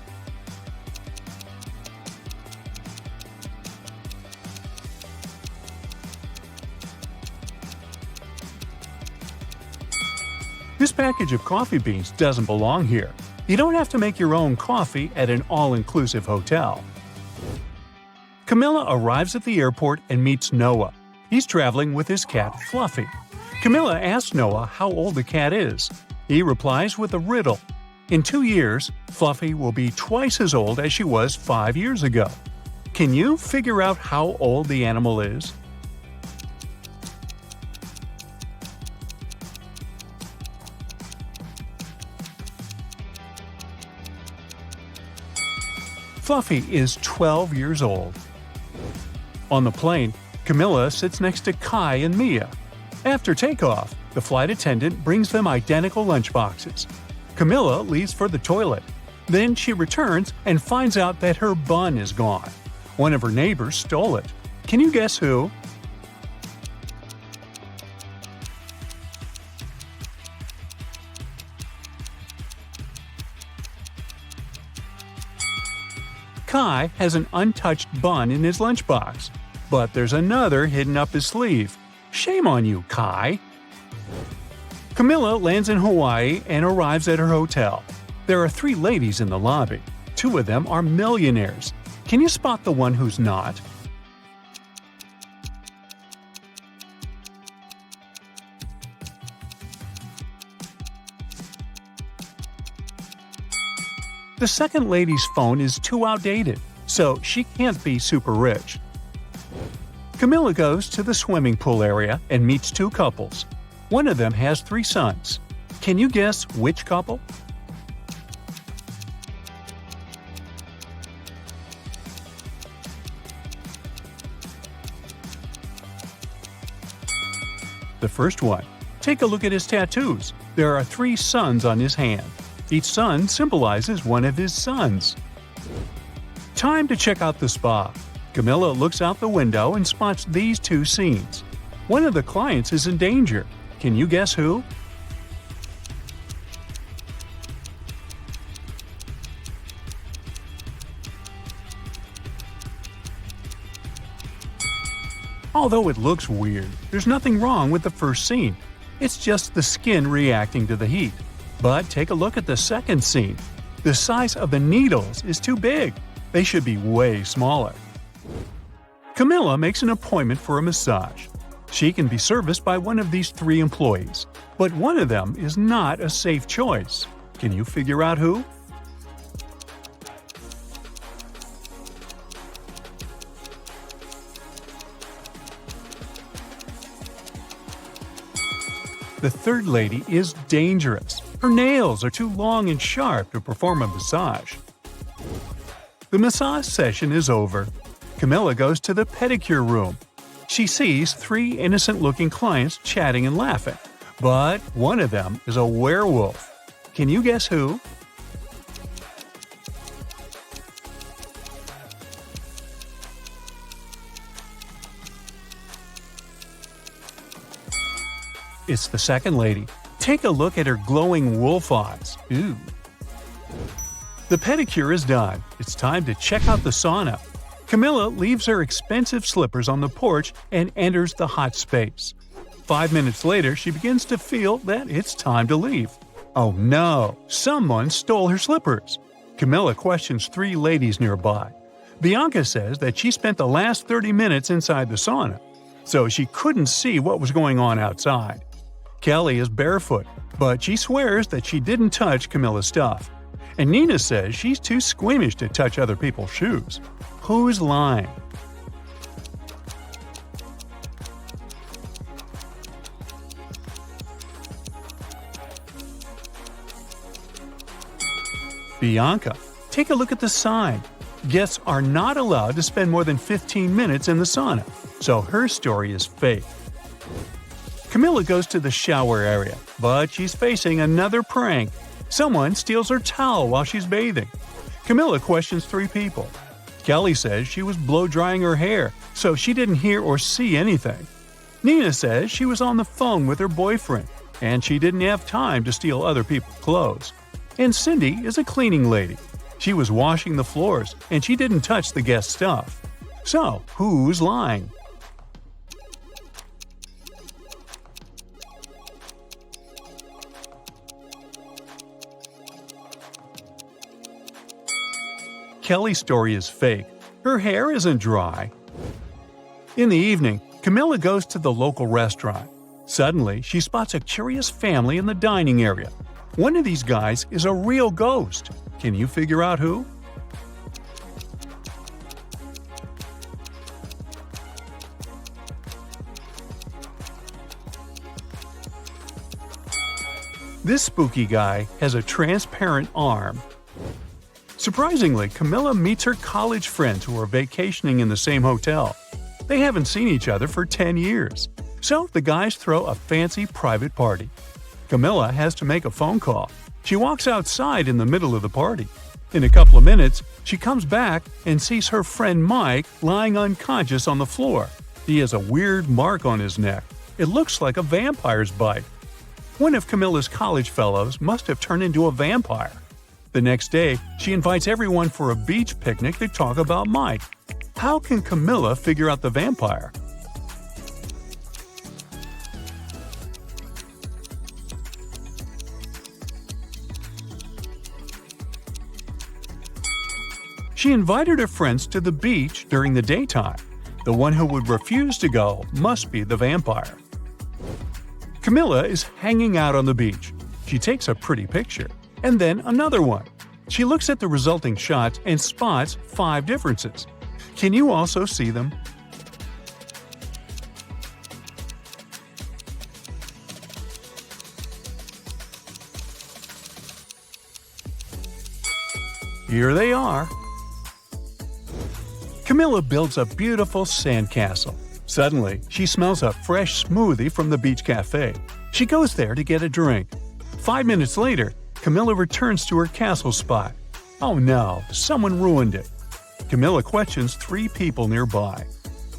This package of coffee beans doesn't belong here. You don't have to make your own coffee at an all-inclusive hotel. Camilla arrives at the airport and meets Noah. He's traveling with his cat, Fluffy. Camilla asks Noah how old the cat is. He replies with a riddle. In 2 years, Fluffy will be twice as old as she was 5 years ago. Can you figure out how old the animal is? Fluffy is 12 years old. On the plane, Camilla sits next to Kai and Mia. After takeoff, the flight attendant brings them identical lunchboxes. Camilla leaves for the toilet. Then she returns and finds out that her bun is gone. One of her neighbors stole it. Can you guess who? Kai has an untouched bun in his lunchbox, but there's another hidden up his sleeve. Shame on you, Kai! Camilla lands in Hawaii and arrives at her hotel. There are 3 ladies in the lobby. 2 of them are millionaires. Can you spot the one who's not? The second lady's phone is too outdated, so she can't be super rich. Camilla goes to the swimming pool area and meets 2 couples. One of them has 3 sons. Can you guess which couple? The first one. Take a look at his tattoos. There are 3 suns on his hand. Each sun symbolizes one of his sons. Time to check out the spa. Camilla looks out the window and spots these two scenes. One of the clients is in danger. Can you guess who? Although it looks weird, there's nothing wrong with the first scene. It's just the skin reacting to the heat. But take a look at the second scene. The size of the needles is too big. They should be way smaller. Camilla makes an appointment for a massage. She can be serviced by one of these three employees, but one of them is not a safe choice. Can you figure out who? The third lady is dangerous. Her nails are too long and sharp to perform a massage. The massage session is over. Camilla goes to the pedicure room. She sees three innocent-looking clients chatting and laughing, but one of them is a werewolf. Can you guess who? It's the second lady. Take a look at her glowing wolf eyes. Ooh. The pedicure is done. It's time to check out the sauna. Camilla leaves her expensive slippers on the porch and enters the hot space. 5 minutes later, she begins to feel that it's time to leave. Oh no! Someone stole her slippers. Camilla questions three ladies nearby. Bianca says that she spent the last 30 minutes inside the sauna, so she couldn't see what was going on outside. Kelly is barefoot, but she swears that she didn't touch Camilla's stuff. And Nina says she's too squeamish to touch other people's shoes. Who's lying? Bianca. Take a look at the sign. Guests are not allowed to spend more than 15 minutes in the sauna, so her story is fake. Camilla goes to the shower area, but she's facing another prank. Someone steals her towel while she's bathing. Camilla questions three people. Kelly says she was blow-drying her hair, so she didn't hear or see anything. Nina says she was on the phone with her boyfriend, and she didn't have time to steal other people's clothes. And Cindy is a cleaning lady. She was washing the floors, and she didn't touch the guest stuff. So, who's lying? Kelly's story is fake. Her hair isn't dry. In the evening, Camilla goes to the local restaurant. Suddenly, she spots a curious family in the dining area. One of these guys is a real ghost. Can you figure out who? This spooky guy has a transparent arm. Surprisingly, Camilla meets her college friends who are vacationing in the same hotel. They haven't seen each other for 10 years. So the guys throw a fancy private party. Camilla has to make a phone call. She walks outside in the middle of the party. In a couple of minutes, she comes back and sees her friend Mike lying unconscious on the floor. He has a weird mark on his neck. It looks like a vampire's bite. One of Camilla's college fellows must have turned into a vampire. The next day, she invites everyone for a beach picnic to talk about Mike. How can Camilla figure out the vampire? She invited her friends to the beach during the daytime. The one who would refuse to go must be the vampire. Camilla is hanging out on the beach. She takes a pretty picture. And then another one. She looks at the resulting shots and spots 5 differences. Can you also see them? Here they are. Camilla builds a beautiful sandcastle. Suddenly, she smells a fresh smoothie from the beach cafe. She goes there to get a drink. 5 minutes later, Camilla returns to her castle spot. Oh no, someone ruined it. Camilla questions 3 people nearby.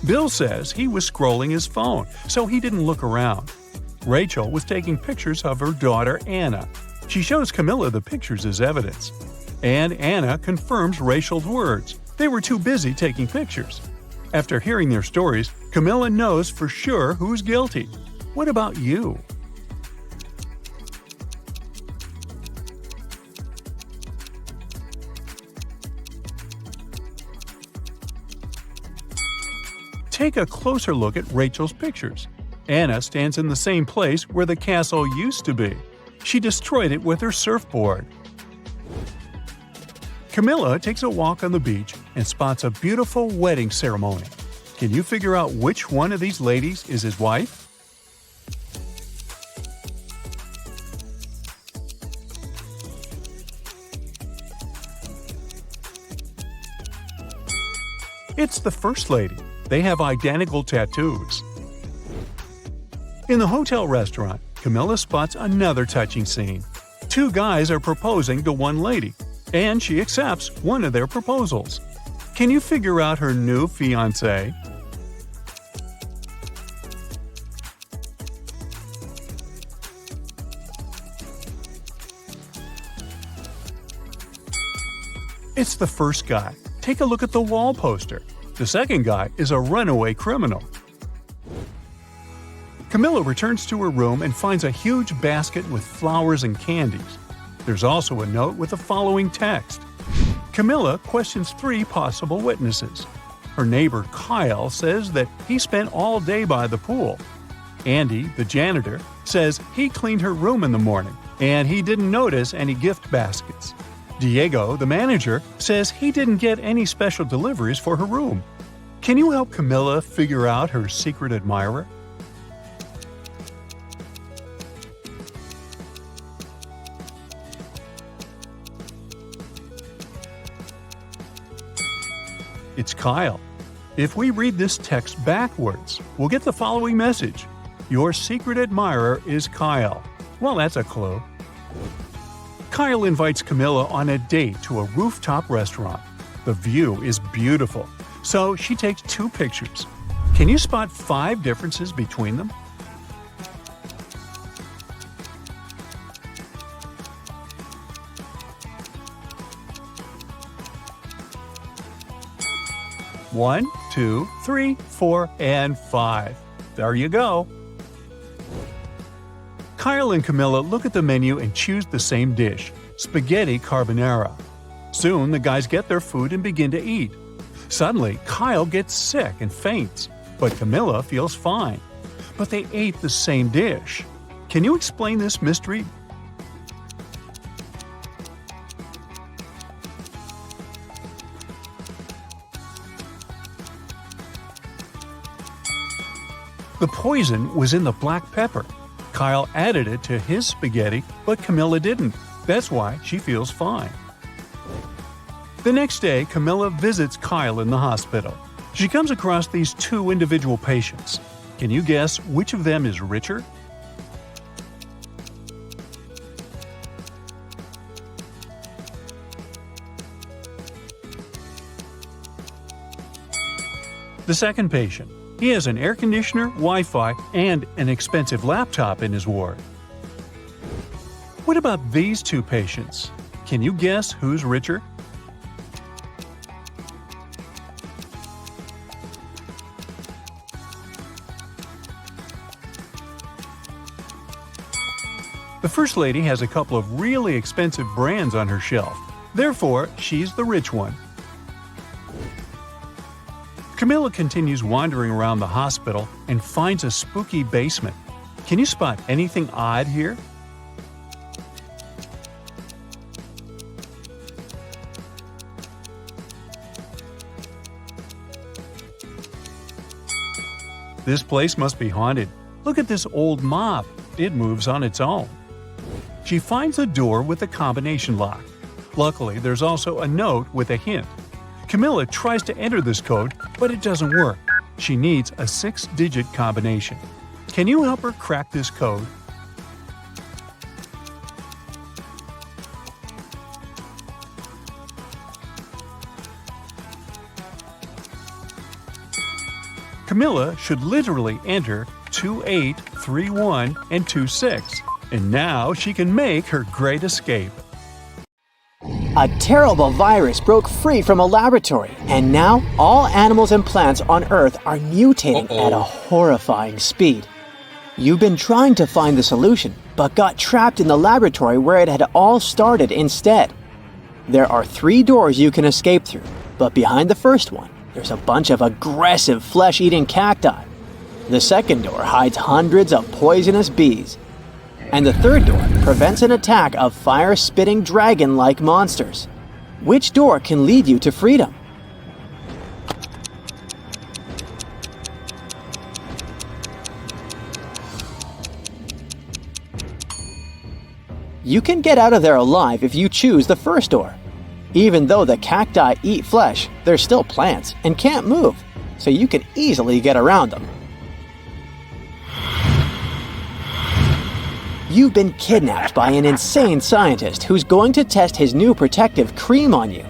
Bill says he was scrolling his phone, so he didn't look around. Rachel was taking pictures of her daughter Anna. She shows Camilla the pictures as evidence. And Anna confirms Rachel's words. They were too busy taking pictures. After hearing their stories, Camilla knows for sure who's guilty. What about you? Take a closer look at Rachel's pictures. Anna stands in the same place where the castle used to be. She destroyed it with her surfboard. Camilla takes a walk on the beach and spots a beautiful wedding ceremony. Can you figure out which one of these ladies is his wife? It's the first lady. They have identical tattoos. In the hotel restaurant, Camilla spots another touching scene. 2 guys are proposing to one lady, and she accepts one of their proposals. Can you figure out her new fiancé? It's the first guy. Take a look at the wall poster. The second guy is a runaway criminal. Camilla returns to her room and finds a huge basket with flowers and candies. There's also a note with the following text. Camilla questions 3 possible witnesses. Her neighbor Kyle says that he spent all day by the pool. Andy, the janitor, says he cleaned her room in the morning and he didn't notice any gift baskets. Diego, the manager, says he didn't get any special deliveries for her room. Can you help Camilla figure out her secret admirer? It's Kyle. If we read this text backwards, we'll get the following message. Your secret admirer is Kyle. Well, that's a clue. Kyle invites Camilla on a date to a rooftop restaurant. The view is beautiful, so she takes 2 pictures. Can you spot 5 differences between them? One, 2, 3, 4, and 5. There you go. Kyle and Camilla look at the menu and choose the same dish, spaghetti carbonara. Soon the guys get their food and begin to eat. Suddenly, Kyle gets sick and faints, but Camilla feels fine. But they ate the same dish. Can you explain this mystery? The poison was in the black pepper. Kyle added it to his spaghetti, but Camilla didn't. That's why she feels fine. The next day, Camilla visits Kyle in the hospital. She comes across these 2 individual patients. Can you guess which of them is richer? The second patient. He has an air conditioner, Wi-Fi, and an expensive laptop in his ward. What about these 2 patients? Can you guess who's richer? The first lady has a couple of really expensive brands on her shelf. Therefore, she's the rich one. Camilla continues wandering around the hospital and finds a spooky basement. Can you spot anything odd here? This place must be haunted. Look at this old mop. It moves on its own. She finds a door with a combination lock. Luckily, there's also a note with a hint. Camilla tries to enter this code, but it doesn't work. She needs a 6-digit combination. Can you help her crack this code? Camilla should literally enter 28, 31, and 26, and now she can make her great escape. A terrible virus broke free from a laboratory, and now all animals and plants on Earth are mutating at a horrifying speed. You've been trying to find the solution, but got trapped in the laboratory where it had all started instead. There are 3 doors you can escape through, but behind the first one, there's a bunch of aggressive flesh-eating cacti. The second door hides hundreds of poisonous bees. And the third door prevents an attack of fire-spitting dragon-like monsters. Which door can lead you to freedom? You can get out of there alive if you choose the first door. Even though the cacti eat flesh, they're still plants and can't move, so you can easily get around them. You've been kidnapped by an insane scientist who's going to test his new protective cream on you.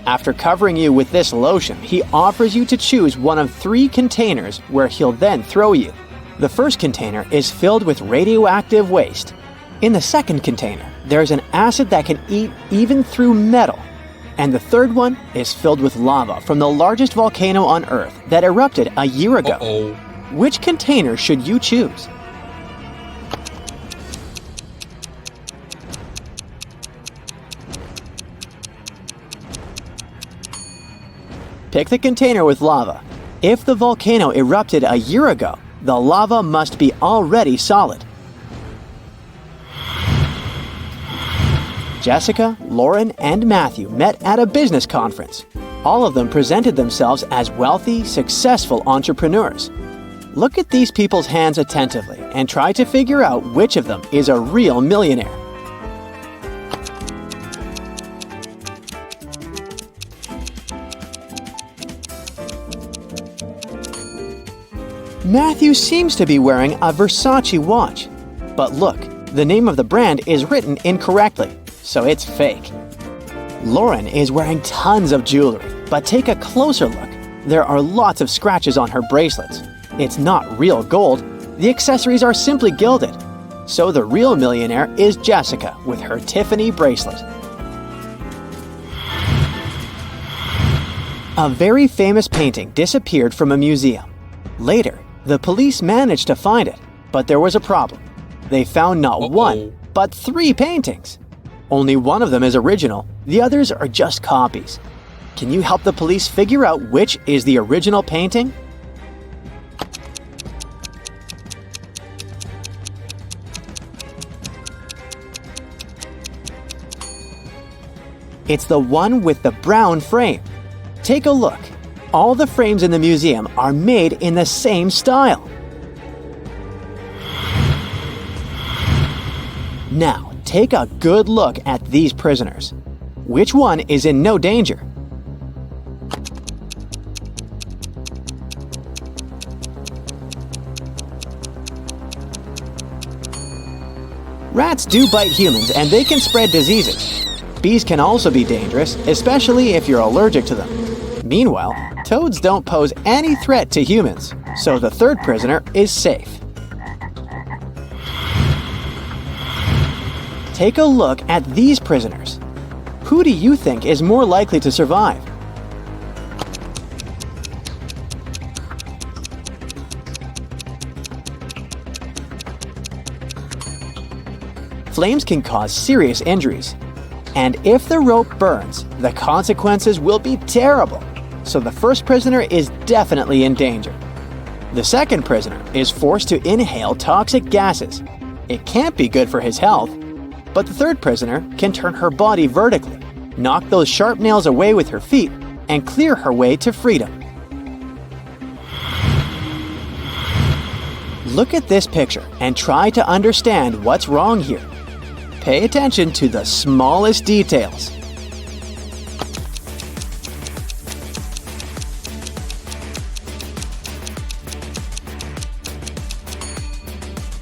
After covering you with this lotion, he offers you to choose one of 3 containers where he'll then throw you. The first container is filled with radioactive waste. In the second container, there's an acid that can eat even through metal. And the third one is filled with lava from the largest volcano on Earth that erupted a year ago. Which container should you choose? Pick the container with lava. If the volcano erupted a year ago, the lava must be already solid. Jessica, Lauren, and Matthew met at a business conference. All of them presented themselves as wealthy, successful entrepreneurs. Look at these people's hands attentively and try to figure out which of them is a real millionaire. Matthew seems to be wearing a Versace watch. But look, the name of the brand is written incorrectly, so it's fake. Lauren is wearing tons of jewelry, but take a closer look. There are lots of scratches on her bracelets. It's not real gold. The accessories are simply gilded. So the real millionaire is Jessica with her Tiffany bracelet. A very famous painting disappeared from a museum. Later, the police managed to find it, but there was a problem. They found not 1, but 3 paintings. Only one of them is original, the others are just copies. Can you help the police figure out which is the original painting? It's the one with the brown frame. Take a look. All the frames in the museum are made in the same style. Now, take a good look at these prisoners. Which one is in no danger? Rats do bite humans and they can spread diseases. Bees can also be dangerous, especially if you're allergic to them. Meanwhile, toads don't pose any threat to humans, so the third prisoner is safe. Take a look at these prisoners. Who do you think is more likely to survive? Flames can cause serious injuries. And if the rope burns, the consequences will be terrible. So the first prisoner is definitely in danger. The second prisoner is forced to inhale toxic gases. It can't be good for his health. But the third prisoner can turn her body vertically, knock those sharp nails away with her feet, and clear her way to freedom. Look at this picture and try to understand what's wrong here. Pay attention to the smallest details.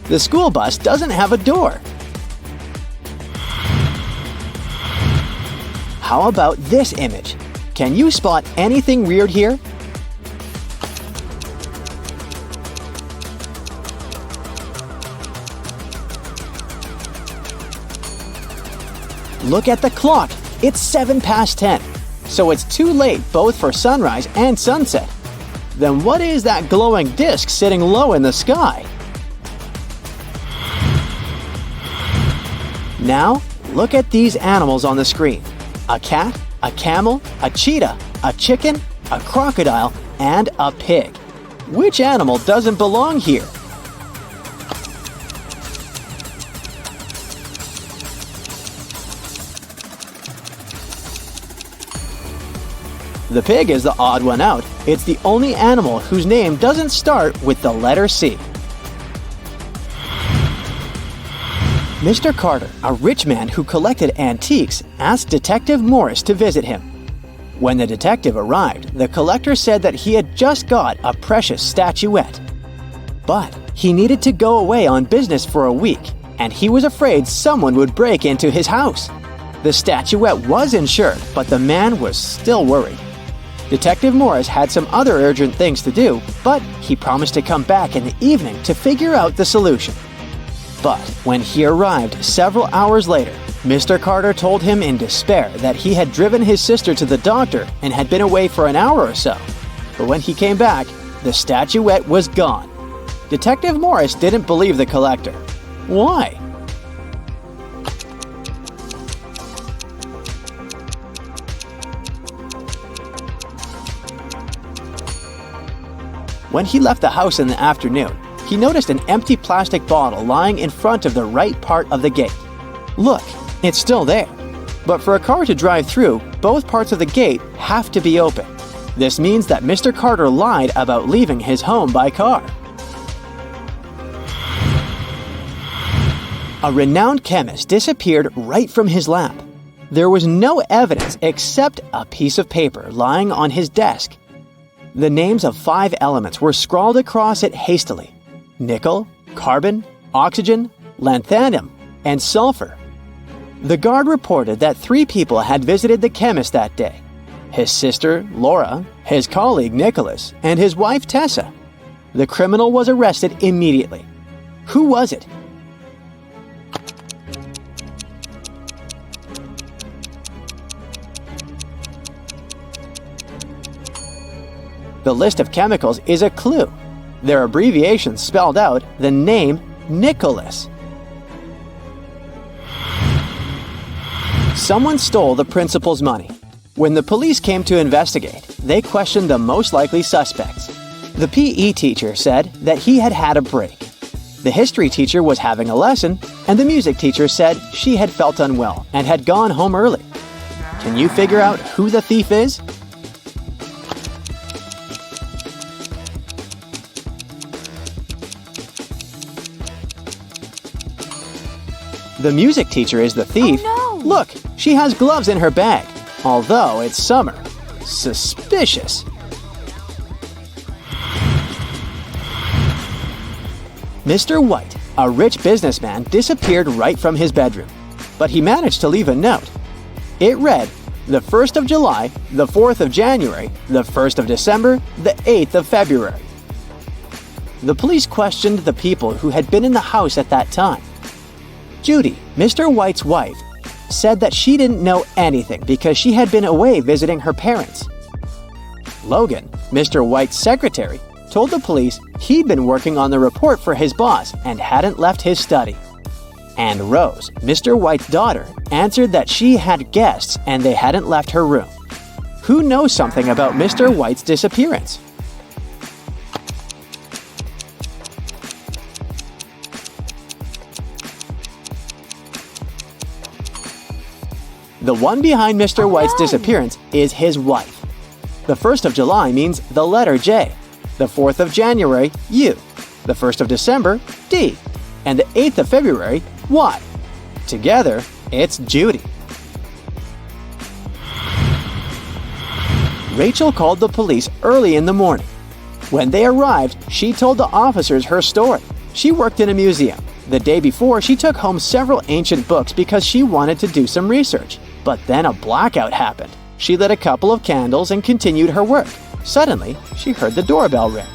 The school bus doesn't have a door. How about this image? Can you spot anything weird here? Look at the clock. It's 7 past 10. So it's too late both for sunrise and sunset. Then what is that glowing disc sitting low in the sky? Now, look at these animals on the screen. A cat, a camel, a cheetah, a chicken, a crocodile, and a pig. Which animal doesn't belong here? The pig is the odd one out. It's the only animal whose name doesn't start with the letter C. Mr. Carter, a rich man who collected antiques, asked Detective Morris to visit him. When the detective arrived, the collector said that he had just got a precious statuette. But he needed to go away on business for a week, and he was afraid someone would break into his house. The statuette was insured, but the man was still worried. Detective Morris had some other urgent things to do, but he promised to come back in the evening to figure out the solution. But when he arrived several hours later, Mr. Carter told him in despair that he had driven his sister to the doctor and had been away for an hour or so. But when he came back, the statuette was gone. Detective Morris didn't believe the collector. Why? When he left the house in the afternoon, he noticed an empty plastic bottle lying in front of the right part of the gate. Look, it's still there. But for a car to drive through, both parts of the gate have to be open. This means that Mr. Carter lied about leaving his home by car. A renowned chemist disappeared right from his lab. There was no evidence except a piece of paper lying on his desk. The names of 5 elements were scrawled across it hastily: nickel, carbon, oxygen, lanthanum, and sulfur. The guard reported that 3 people had visited the chemist that day: his sister, Laura, his colleague, Nicholas, and his wife, Tessa. The criminal was arrested immediately. Who was it? The list of chemicals is a clue. Their abbreviations spelled out the name Nicholas. Someone stole the principal's money. When the police came to investigate, they questioned the most likely suspects. The PE teacher said that he had had a break. The history teacher was having a lesson, and the music teacher said she had felt unwell and had gone home early. Can you figure out who the thief is? The music teacher is the thief. Oh, no! Look, she has gloves in her bag, although it's summer. Suspicious. Mr. White, a rich businessman, disappeared right from his bedroom, but he managed to leave a note. It read, the 1st of July, the 4th of January, the 1st of December, the 8th of February. The police questioned the people who had been in the house at that time. Judy, Mr. White's wife, said that she didn't know anything because she had been away visiting her parents. Logan, Mr. White's secretary, told the police he'd been working on the report for his boss and hadn't left his study. And Rose, Mr. White's daughter, answered that she had guests and they hadn't left her room. Who knows something about Mr. White's disappearance? The one behind Mr. White's disappearance is his wife. The 1st of July means the letter J, the 4th of January, U, the 1st of December, D, and the 8th of February, Y. Together, it's Judy. Rachel called the police early in the morning. When they arrived, she told the officers her story. She worked in a museum. The day before, she took home several ancient books because she wanted to do some research. But then a blackout happened. She lit a couple of candles and continued her work. Suddenly, she heard the doorbell ring.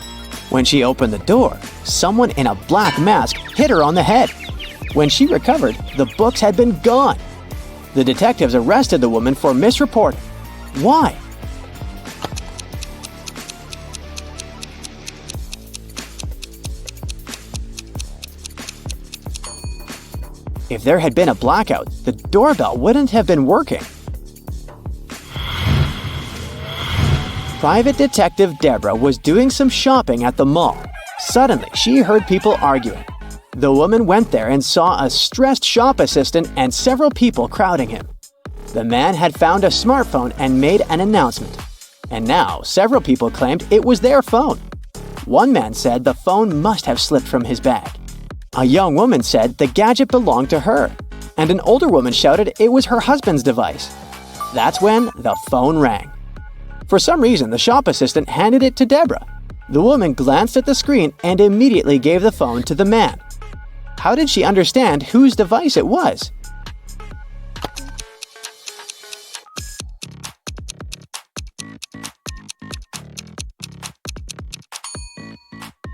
When she opened the door, someone in a black mask hit her on the head. When she recovered, the books had been gone. The detectives arrested the woman for misreporting. Why? If there had been a blackout, the doorbell wouldn't have been working. Private Detective Deborah was doing some shopping at the mall. Suddenly, she heard people arguing. The woman went there and saw a stressed shop assistant and several people crowding him. The man had found a smartphone and made an announcement. And now, several people claimed it was their phone. One man said the phone must have slipped from his bag. A young woman said the gadget belonged to her, and an older woman shouted it was her husband's device. That's when the phone rang. For some reason, the shop assistant handed it to Deborah. The woman glanced at the screen and immediately gave the phone to the man. How did she understand whose device it was?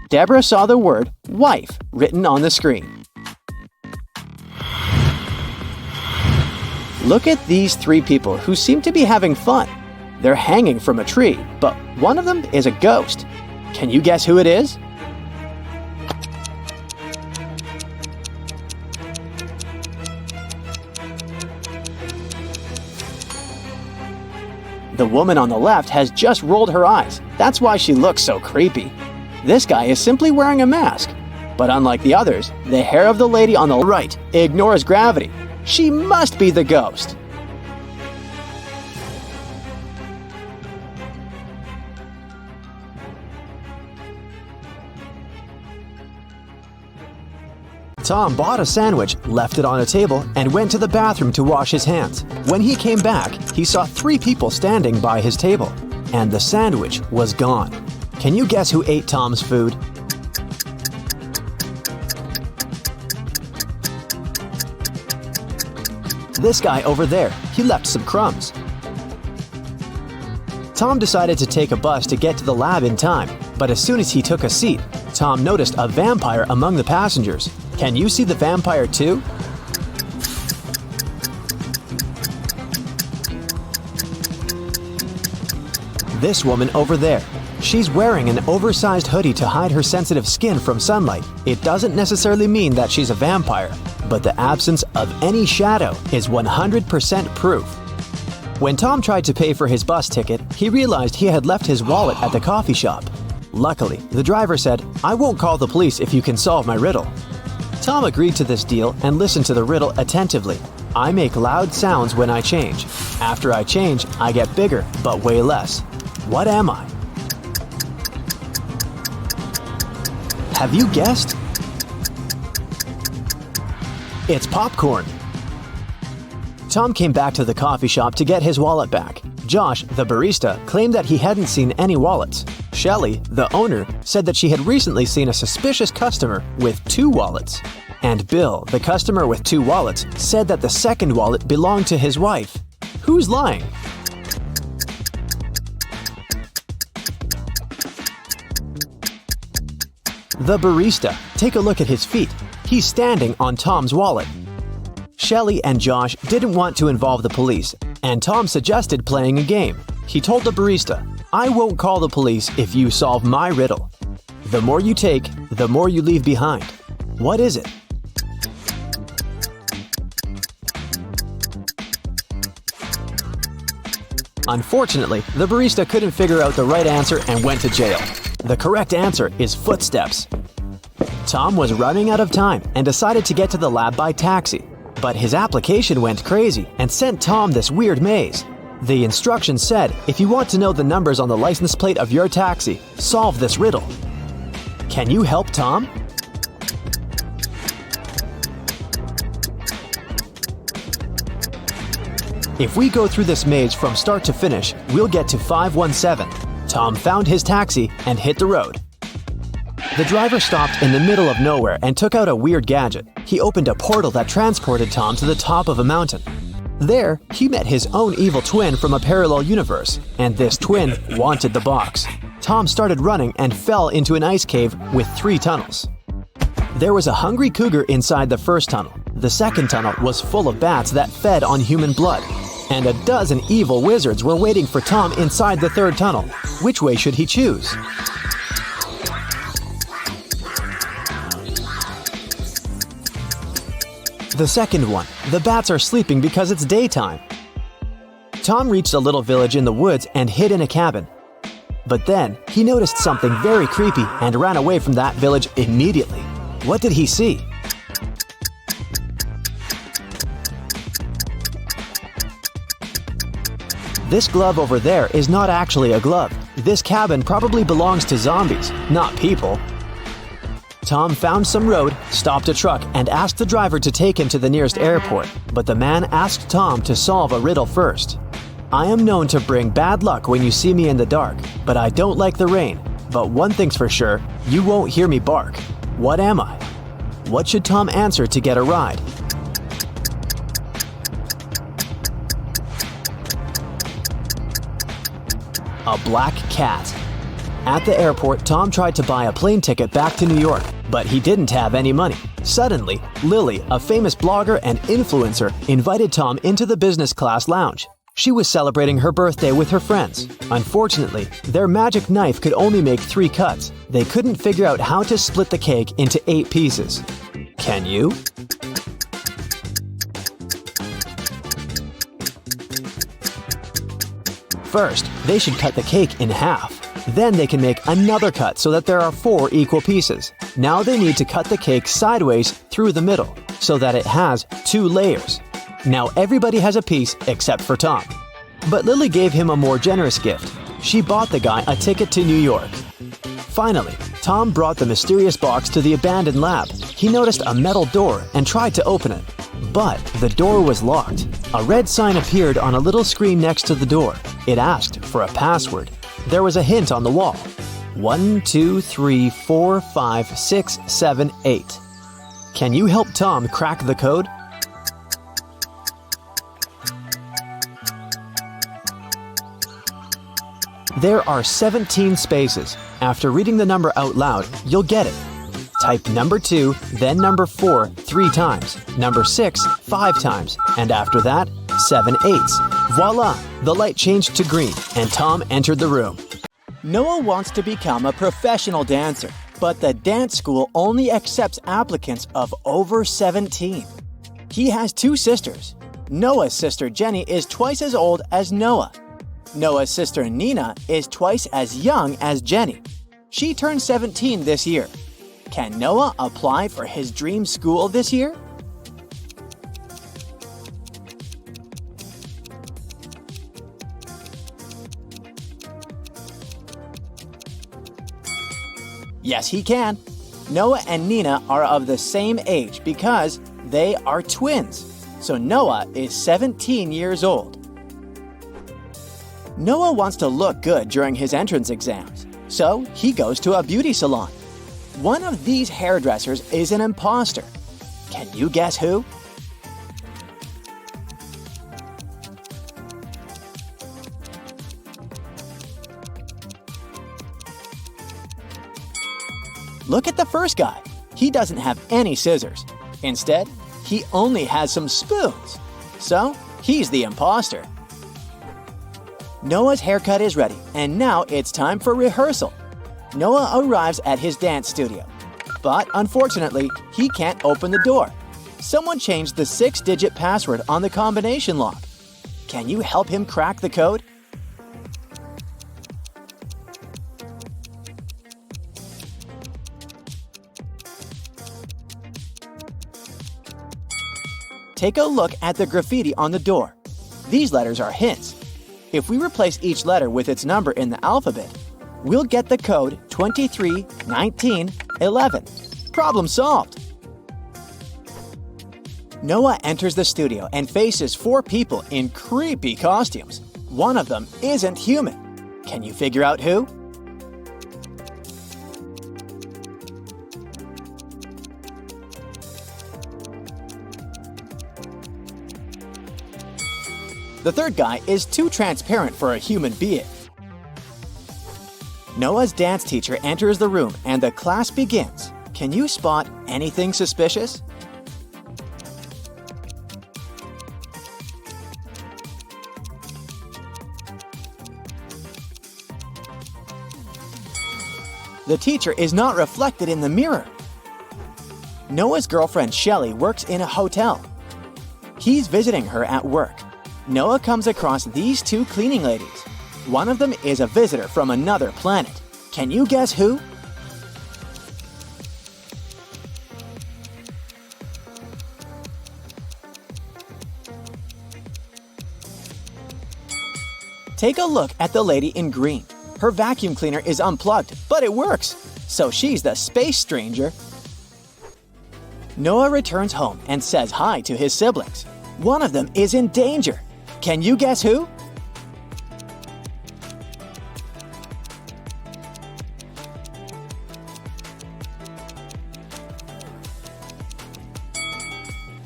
Deborah saw the word wife written on the screen. Look at these three people who seem to be having fun. They're hanging from a tree, but one of them is a ghost. Can you guess who it is? The woman on the left has just rolled her eyes. That's why she looks so creepy. This guy is simply wearing a mask. But unlike the others, the hair of the lady on the right ignores gravity. She must be the ghost. Tom bought a sandwich, left it on a table, and went to the bathroom to wash his hands. When he came back, he saw three people standing by his table, and the sandwich was gone. Can you guess who ate Tom's food? This guy over there. He left some crumbs. Tom decided to take a bus to get to the lab in time, but as soon as he took a seat, Tom noticed a vampire among the passengers. Can you see the vampire too? This woman over there. She's wearing an oversized hoodie to hide her sensitive skin from sunlight. It doesn't necessarily mean that she's a vampire, but the absence of any shadow is 100% proof. When Tom tried to pay for his bus ticket, he realized he had left his wallet at the coffee shop. Luckily, the driver said, "I won't call the police if you can solve my riddle." Tom agreed to this deal and listened to the riddle attentively. I make loud sounds when I change. After I change, I get bigger, but weigh less. What am I? Have you guessed? It's popcorn. Tom came back to the coffee shop to get his wallet back. Josh, the barista, claimed that he hadn't seen any wallets. Shelley, the owner, said that she had recently seen a suspicious customer with 2 wallets. And Bill, the customer with 2 wallets, said that the second wallet belonged to his wife. Who's lying? The barista. Take a look at his feet. He's standing on Tom's wallet. Shelley and Josh didn't want to involve the police, and Tom suggested playing a game. He told the barista, "I won't call the police if you solve my riddle. The more you take, the more you leave behind. What is it?" Unfortunately, the barista couldn't figure out the right answer and went to jail. The correct answer is footsteps. Tom was running out of time and decided to get to the lab by taxi. But his application went crazy and sent Tom this weird maze. The instructions said, if you want to know the numbers on the license plate of your taxi, solve this riddle. Can you help Tom? If we go through this maze from start to finish, we'll get to 517. Tom found his taxi and hit the road. The driver stopped in the middle of nowhere and took out a weird gadget. He opened a portal that transported Tom to the top of a mountain. There, he met his own evil twin from a parallel universe, and this twin wanted the box. Tom started running and fell into an ice cave with 3 tunnels. There was a hungry cougar inside the first tunnel. The second tunnel was full of bats that fed on human blood, and a dozen evil wizards were waiting for Tom inside the third tunnel. Which way should he choose? The second one. The bats are sleeping because it's daytime. Tom reached a little village in the woods and hid in a cabin. But then, he noticed something very creepy and ran away from that village immediately. What did he see? This glove over there is not actually a glove. This cabin probably belongs to zombies, not people. Tom found some road, stopped a truck, and asked the driver to take him to the nearest airport. But the man asked Tom to solve a riddle first. I am known to bring bad luck when you see me in the dark, but I don't like the rain. But one thing's for sure, you won't hear me bark. What am I? What should Tom answer to get a ride? A black cat. At the airport, Tom tried to buy a plane ticket back to New York, but he didn't have any money. Suddenly, Lily, a famous blogger and influencer, invited Tom into the business class lounge. She was celebrating her birthday with her friends. Unfortunately, their magic knife could only make 3 cuts. They couldn't figure out how to split the cake into 8 pieces. Can you? First, they should cut the cake in half. Then they can make another cut so that there are 4 equal pieces. Now they need to cut the cake sideways through the middle so that it has 2 layers. Now everybody has a piece except for Tom. But Lily gave him a more generous gift. She bought the guy a ticket to New York. Finally, Tom brought the mysterious box to the abandoned lab. He noticed a metal door and tried to open it. But the door was locked. A red sign appeared on a little screen next to the door. It asked for a password. There was a hint on the wall. 1, 2, 3, 4, 5, 6, 7, 8. Can you help Tom crack the code? There are 17 spaces. After reading the number out loud, you'll get it. Type number 2, then number 4 3 times, number 6 5 times, and after that, 7 eighths. Voila! The light changed to green, and Tom entered the room. Noah wants to become a professional dancer, but the dance school only accepts applicants of over 17. He has 2 sisters. Noah's sister Jenny is twice as old as Noah. Noah's sister Nina is twice as young as Jenny. She turned 17 this year. Can Noah apply for his dream school this year? Yes, he can. Noah and Nina are of the same age because they are twins. So Noah is 17 years old. Noah wants to look good during his entrance exams, so he goes to a beauty salon. One of these hairdressers is an imposter. Can you guess who? Look at the first guy. He doesn't have any scissors. Instead, he only has some spoons. So, he's the imposter. Noah's haircut is ready, and now it's time for rehearsal. Noah arrives at his dance studio. But unfortunately, he can't open the door. Someone changed the 6-digit password on the combination lock. Can you help him crack the code? Take a look at the graffiti on the door. These letters are hints. If we replace each letter with its number in the alphabet, we'll get the code 231911. Problem solved! Noah enters the studio and faces 4 people in creepy costumes. One of them isn't human. Can you figure out who? The third guy is too transparent for a human being. Noah's dance teacher enters the room and the class begins. Can you spot anything suspicious? The teacher is not reflected in the mirror. Noah's girlfriend Shelly works in a hotel. He's visiting her at work. Noah comes across these two cleaning ladies. One of them is a visitor from another planet. Can you guess who? Take a look at the lady in green. Her vacuum cleaner is unplugged, but it works. So she's the space stranger. Noah returns home and says hi to his siblings. One of them is in danger. Can you guess who?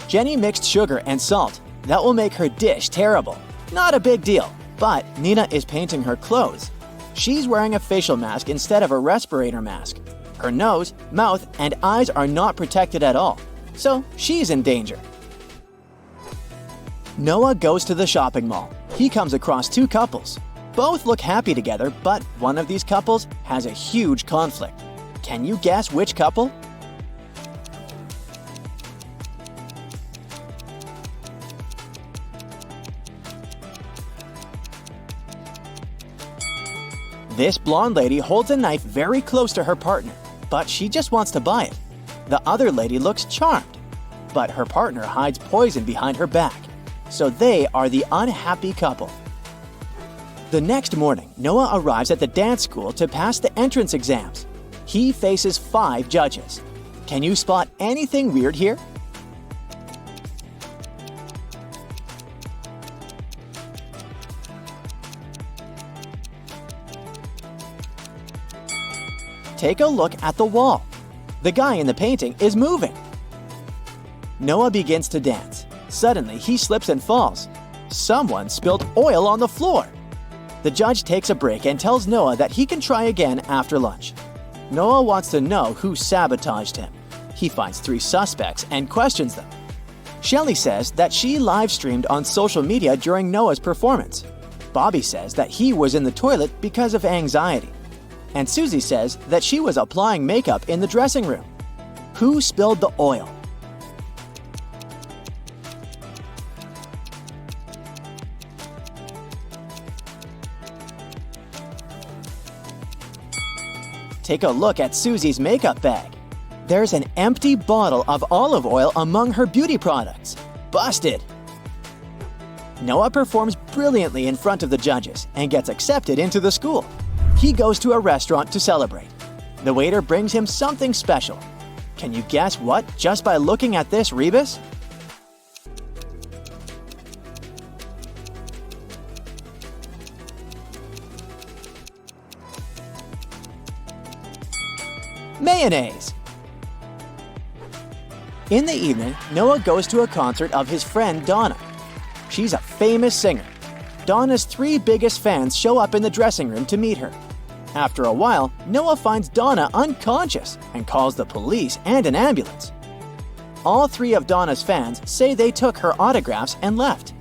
Jenny mixed sugar and salt. That will make her dish terrible. Not a big deal, but Nina is painting her clothes. She's wearing a facial mask instead of a respirator mask. Her nose, mouth, and eyes are not protected at all, so she's in danger. Noah goes to the shopping mall. He comes across two couples. Both look happy together, but one of these couples has a huge conflict. Can you guess which couple? This blonde lady holds a knife very close to her partner, but she just wants to buy it. The other lady looks charmed, but her partner hides poison behind her back. So they are the unhappy couple. The next morning, Noah arrives at the dance school to pass the entrance exams. He faces 5 judges. Can you spot anything weird here? Take a look at the wall. The guy in the painting is moving. Noah begins to dance. Suddenly, he slips and falls. Someone spilled oil on the floor. The judge takes a break and tells Noah that he can try again after lunch. Noah wants to know who sabotaged him. He finds 3 suspects and questions them. Shelly says that she live-streamed on social media during Noah's performance. Bobby says that he was in the toilet because of anxiety. And Susie says that she was applying makeup in the dressing room. Who spilled the oil? Take a look at Susie's makeup bag. There's an empty bottle of olive oil among her beauty products. Busted! Noah performs brilliantly in front of the judges and gets accepted into the school. He goes to a restaurant to celebrate. The waiter brings him something special. Can you guess what just by looking at this rebus? Mayonnaise! In the evening, Noah goes to a concert of his friend Donna. She's a famous singer. Donna's 3 biggest fans show up in the dressing room to meet her. After a while, Noah finds Donna unconscious and calls the police and an ambulance. All 3 of Donna's fans say they took her autographs and left.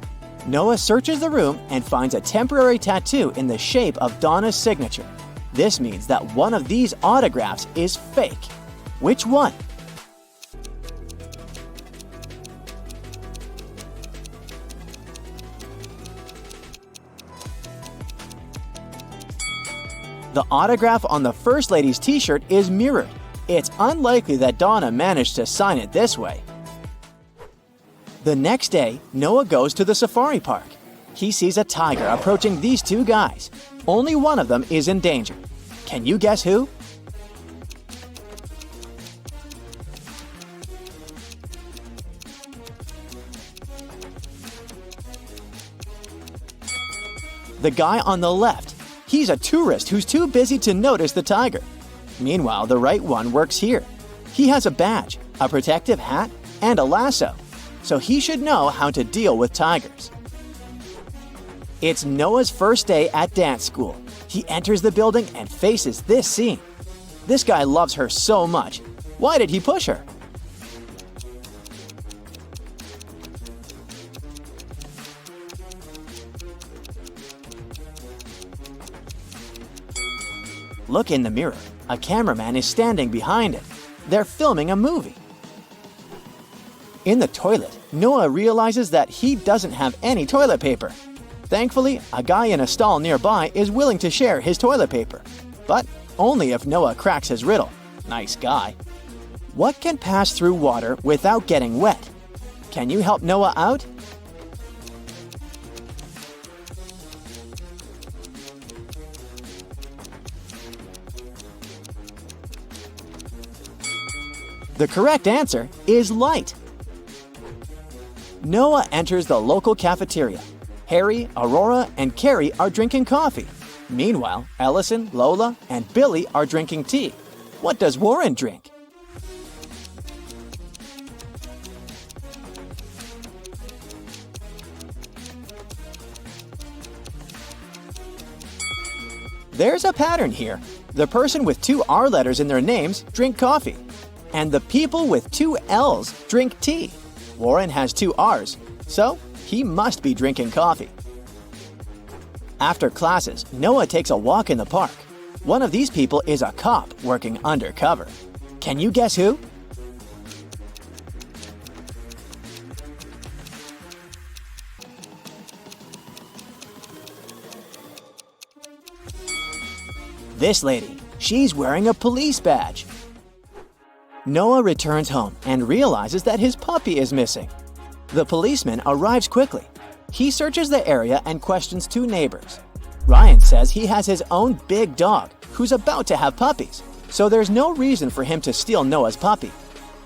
Noah searches the room and finds a temporary tattoo in the shape of Donna's signature. This means that one of these autographs is fake. Which one? The autograph on the First Lady's t-shirt is mirrored. It's unlikely that Donna managed to sign it this way. The next day, Noah goes to the safari park. He sees a tiger approaching these 2 guys. Only one of them is in danger. Can you guess who? The guy on the left. He's a tourist who's too busy to notice the tiger. Meanwhile, the right one works here. He has a badge, a protective hat, and a lasso, so he should know how to deal with tigers. It's Noah's first day at dance school. He enters the building and faces this scene. This guy loves her so much. Why did he push her? Look in the mirror. A cameraman is standing behind it. They're filming a movie. In the toilet, Noah realizes that he doesn't have any toilet paper. Thankfully, a guy in a stall nearby is willing to share his toilet paper. But only if Noah cracks his riddle. Nice guy. What can pass through water without getting wet? Can you help Noah out? The correct answer is light. Noah enters the local cafeteria. Harry, Aurora, and Carrie are drinking coffee. Meanwhile, Ellison, Lola, and Billy are drinking tea. What does Warren drink? There's a pattern here. The person with 2 R letters in their names drink coffee. And the people with 2 L's drink tea. Warren has 2 R's, so he must be drinking coffee. After classes, Noah takes a walk in the park. One of these people is a cop working undercover. Can you guess who? This lady. She's wearing a police badge. Noah returns home and realizes that his puppy is missing. The policeman arrives quickly. He searches the area and questions 2 neighbors. Ryan says he has his own big dog who's about to have puppies, so there's no reason for him to steal Noah's puppy.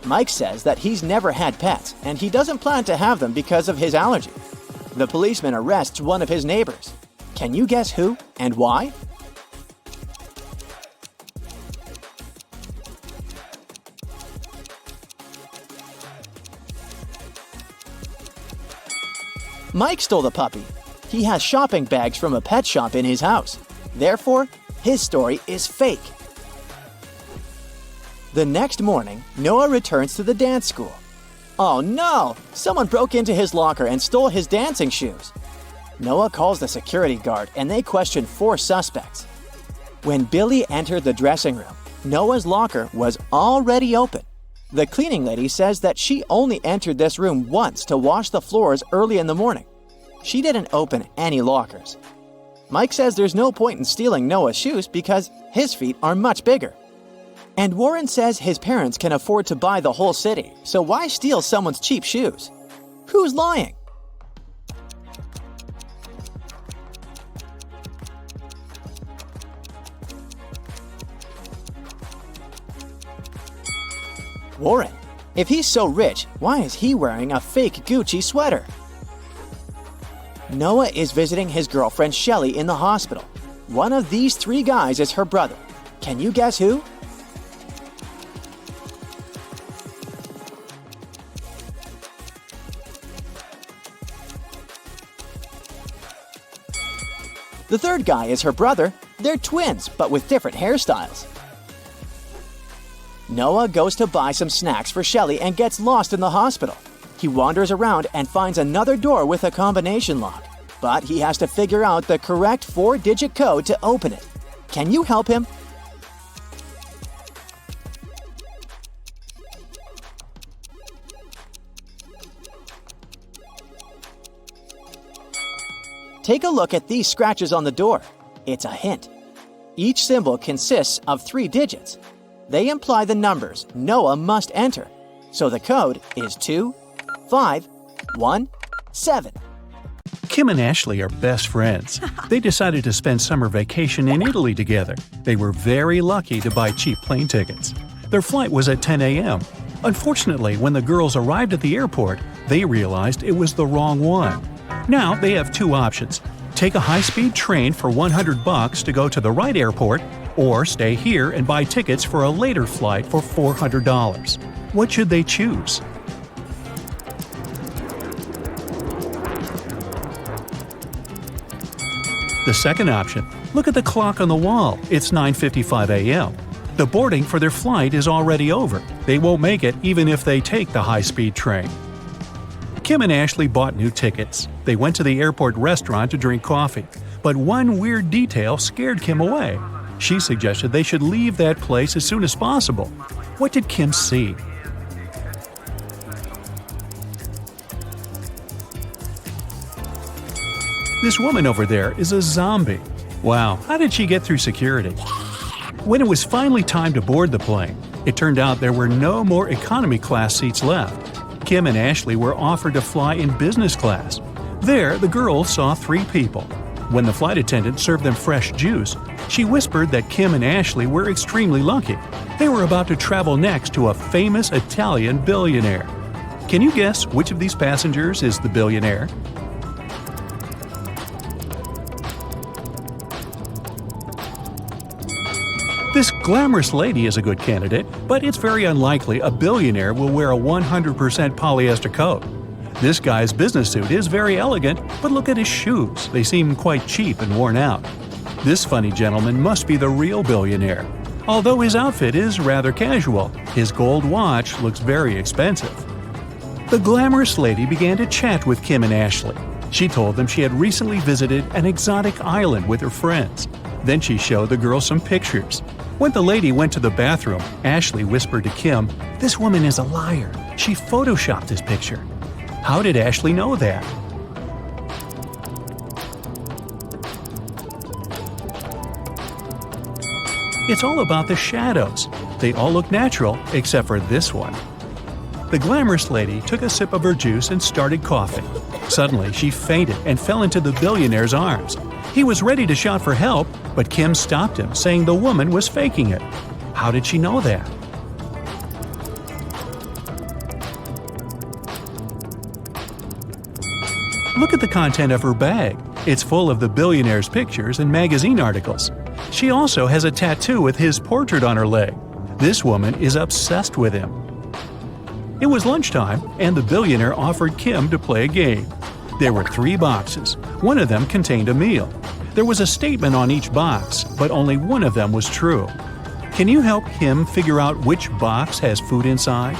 Mike says that he's never had pets and he doesn't plan to have them because of his allergy. The policeman arrests one of his neighbors. Can you guess who and why? Mike stole the puppy. He has shopping bags from a pet shop in his house. Therefore, his story is fake. The next morning, Noah returns to the dance school. Oh no! Someone broke into his locker and stole his dancing shoes. Noah calls the security guard and they question 4 suspects. When Billy entered the dressing room, Noah's locker was already open. The cleaning lady says that she only entered this room once to wash the floors early in the morning. She didn't open any lockers. Mike says there's no point in stealing Noah's shoes because his feet are much bigger. And Warren says his parents can afford to buy the whole city, so why steal someone's cheap shoes? Who's lying? Warren. If he's so rich, why is he wearing a fake Gucci sweater? Noah is visiting his girlfriend Shelly in the hospital. One of these 3 guys is her brother. Can you guess who? The 3rd guy is her brother. They're twins, but with different hairstyles. Noah goes to buy some snacks for Shelly and gets lost in the hospital. He wanders around and finds another door with a combination lock, but he has to figure out the correct 4-digit code to open it. Can you help him? Take a look at these scratches on the door. It's a hint. Each symbol consists of 3 digits. They imply the numbers Noah must enter. So the code is 2517. Kim and Ashley are best friends. They decided to spend summer vacation in Italy together. They were very lucky to buy cheap plane tickets. Their flight was at 10 a.m. Unfortunately, when the girls arrived at the airport, they realized it was the wrong one. Now they have 2 options. Take a high-speed train for $100 to go to the right airport, or stay here and buy tickets for a later flight for $400. What should they choose? The second option. Look at the clock on the wall. It's 9:55 a.m. The boarding for their flight is already over. They won't make it even if they take the high-speed train. Kim and Ashley bought new tickets. They went to the airport restaurant to drink coffee. But one weird detail scared Kim away. She suggested they should leave that place as soon as possible. What did Kim see? This woman over there is a zombie. Wow, how did she get through security? When it was finally time to board the plane, it turned out there were no more economy class seats left. Kim and Ashley were offered to fly in business class. There, the girls saw 3 people. When the flight attendant served them fresh juice, she whispered that Kim and Ashley were extremely lucky. They were about to travel next to a famous Italian billionaire. Can you guess which of these passengers is the billionaire? This glamorous lady is a good candidate, but it's very unlikely a billionaire will wear a 100% polyester coat. This guy's business suit is very elegant, but look at his shoes. They seem quite cheap and worn out. This funny gentleman must be the real billionaire. Although his outfit is rather casual, his gold watch looks very expensive. The glamorous lady began to chat with Kim and Ashley. She told them she had recently visited an exotic island with her friends. Then she showed the girls some pictures. When the lady went to the bathroom, Ashley whispered to Kim, "This woman is a liar. She photoshopped this picture." How did Ashley know that? It's all about the shadows. They all look natural except for this one. The glamorous lady took a sip of her juice and started coughing. Suddenly, she fainted and fell into the billionaire's arms. He was ready to shout for help, but Kim stopped him, saying the woman was faking it. How did she know that? Look at the content of her bag. It's full of the billionaire's pictures and magazine articles. She also has a tattoo with his portrait on her leg. This woman is obsessed with him. It was lunchtime, and the billionaire offered Kim to play a game. There were 3 boxes. One of them contained a meal. There was a statement on each box, but only one of them was true. Can you help him figure out which box has food inside?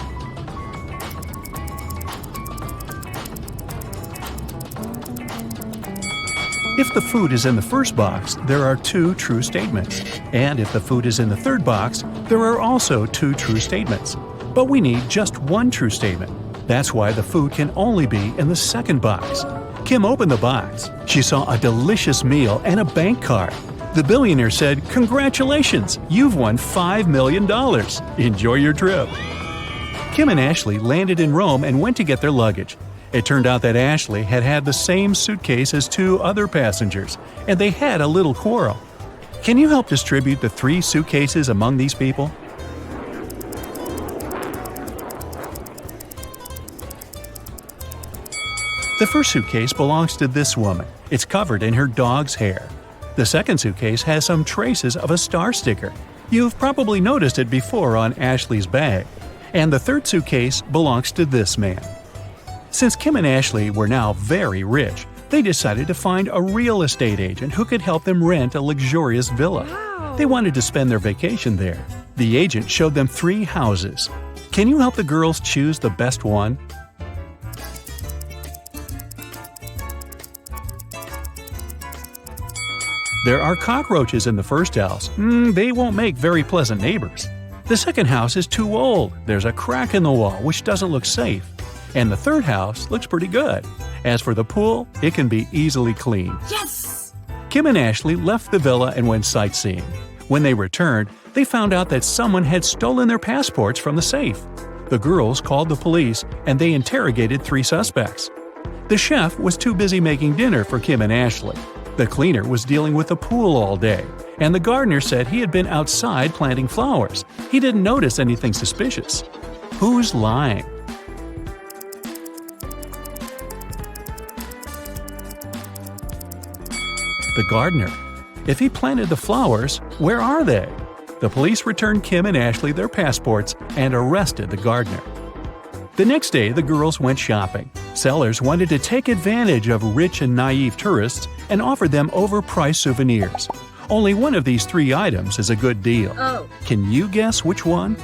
If the food is in the first box, there are 2 true statements. And if the food is in the third box, there are also 2 true statements. But we need just 1 true statement. That's why the food can only be in the second box. Kim opened the box. She saw a delicious meal and a bank card. The billionaire said, "Congratulations, you've won $5 million. Enjoy your trip." Kim and Ashley landed in Rome and went to get their luggage. It turned out that Ashley had had the same suitcase as 2 other passengers, and they had a little quarrel. Can you help distribute the 3 suitcases among these people? The first suitcase belongs to this woman. It's covered in her dog's hair. The second suitcase has some traces of a star sticker. You've probably noticed it before on Ashley's bag. And the third suitcase belongs to this man. Since Kim and Ashley were now very rich, they decided to find a real estate agent who could help them rent a luxurious villa. Wow. They wanted to spend their vacation there. The agent showed them 3 houses. Can you help the girls choose the best one? There are cockroaches in the first house. They won't make very pleasant neighbors. The second house is too old. There's a crack in the wall, which doesn't look safe. And the third house looks pretty good. As for the pool, it can be easily cleaned. Yes! Kim and Ashley left the villa and went sightseeing. When they returned, they found out that someone had stolen their passports from the safe. The girls called the police and they interrogated 3 suspects. The chef was too busy making dinner for Kim and Ashley. The cleaner was dealing with the pool all day, and the gardener said he had been outside planting flowers. He didn't notice anything suspicious. Who's lying? The gardener. If he planted the flowers, where are they? The police returned Kim and Ashley their passports and arrested the gardener. The next day, the girls went shopping. Sellers wanted to take advantage of rich and naive tourists and offered them overpriced souvenirs. Only one of these 3 items is a good deal. Oh. Can you guess which one?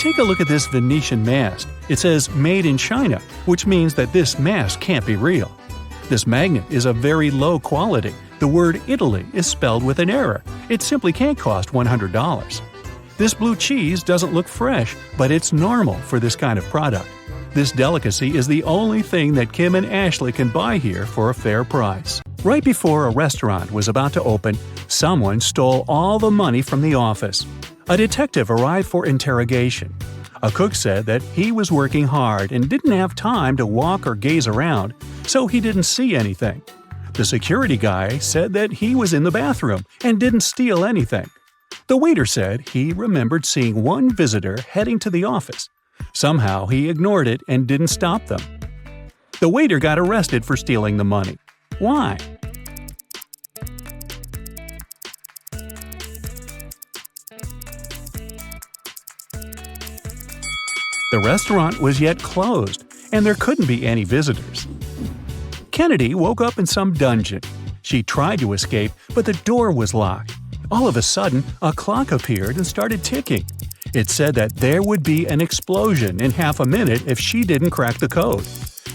Take a look at this Venetian mask. It says "Made in China," which means that this mask can't be real. This magnet is of very low quality. The word Italy is spelled with an error. It simply can't cost $100. This blue cheese doesn't look fresh, but it's normal for this kind of product. This delicacy is the only thing that Kim and Ashley can buy here for a fair price. Right before a restaurant was about to open, someone stole all the money from the office. A detective arrived for interrogation. A cook said that he was working hard and didn't have time to walk or gaze around, so he didn't see anything. The security guy said that he was in the bathroom and didn't steal anything. The waiter said he remembered seeing one visitor heading to the office. Somehow he ignored it and didn't stop them. The waiter got arrested for stealing the money. Why? The restaurant was yet closed, and there couldn't be any visitors. Kennedy woke up in some dungeon. She tried to escape, but the door was locked. All of a sudden, a clock appeared and started ticking. It said that there would be an explosion in half a minute if she didn't crack the code.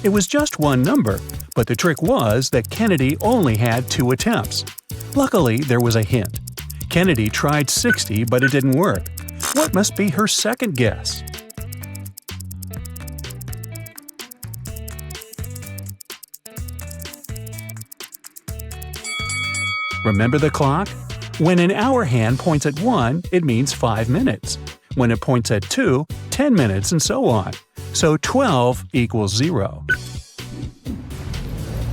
It was just one number, but the trick was that Kennedy only had 2 attempts. Luckily, there was a hint. Kennedy tried 60, but it didn't work. What must be her second guess? Remember the clock? When an hour hand points at 1, it means 5 minutes. When it points at 2, 10 minutes, and so on. So 12 equals 0.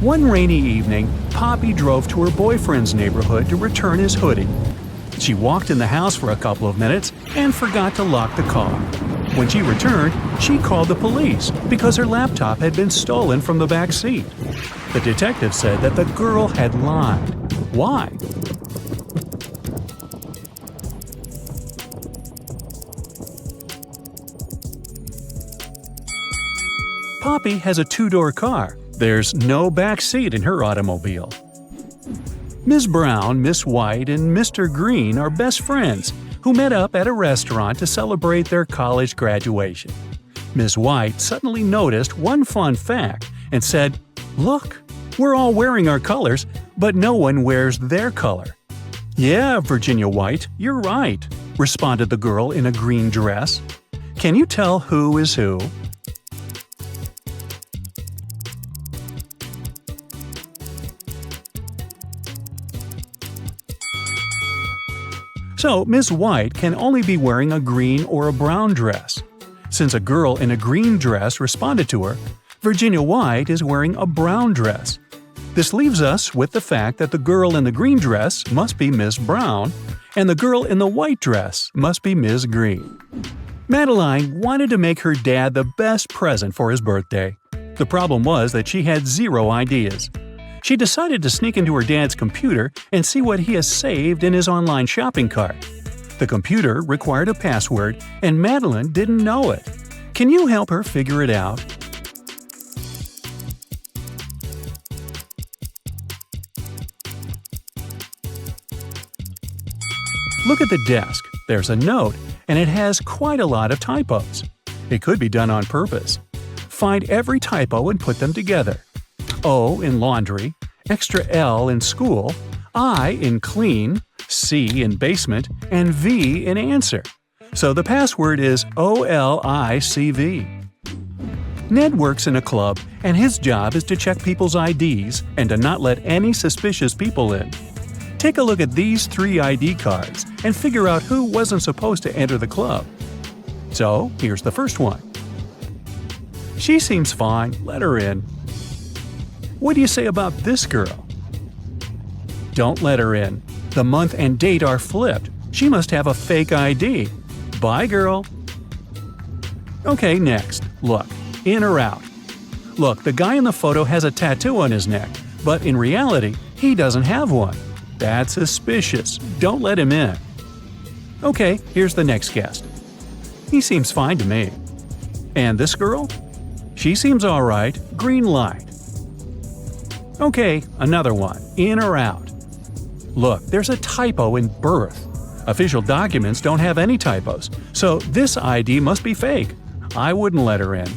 One rainy evening, Poppy drove to her boyfriend's neighborhood to return his hoodie. She walked in the house for a couple of minutes and forgot to lock the car. When she returned, she called the police because her laptop had been stolen from the back seat. The detective said that the girl had lied. Why? Poppy has a 2-door car. There's no back seat in her automobile. Ms. Brown, Miss White, and Mr. Green are best friends who met up at a restaurant to celebrate their college graduation. Ms. White suddenly noticed one fun fact and said, "Look, we're all wearing our colors, but no one wears their color." "Yeah, Virginia White, you're right," responded the girl in a green dress. "Can you tell who is who?" So, Miss White can only be wearing a green or a brown dress. Since a girl in a green dress responded to her, Virginia White is wearing a brown dress. This leaves us with the fact that the girl in the green dress must be Miss Brown, and the girl in the white dress must be Miss Green. Madeline wanted to make her dad the best present for his birthday. The problem was that she had 0 ideas. She decided to sneak into her dad's computer and see what he has saved in his online shopping cart. The computer required a password, and Madeline didn't know it. Can you help her figure it out? Look at the desk. There's a note, and it has quite a lot of typos. It could be done on purpose. Find every typo and put them together. O in laundry, extra L in school, I in clean, C in basement, and V in answer. So the password is OLICV. Ned works in a club, and his job is to check people's IDs and to not let any suspicious people in. Take a look at these 3 ID cards and figure out who wasn't supposed to enter the club. So here's the first one. She seems fine, let her in. What do you say about this girl? Don't let her in. The month and date are flipped. She must have a fake ID. Bye, girl. Okay, next. Look. In or out? Look, the guy in the photo has a tattoo on his neck, but in reality, he doesn't have one. That's suspicious. Don't let him in. Okay, here's the next guest. He seems fine to me. And this girl? She seems alright. Green light. Okay, another one. In or out? Look, there's a typo in birth. Official documents don't have any typos, so this ID must be fake. I wouldn't let her in.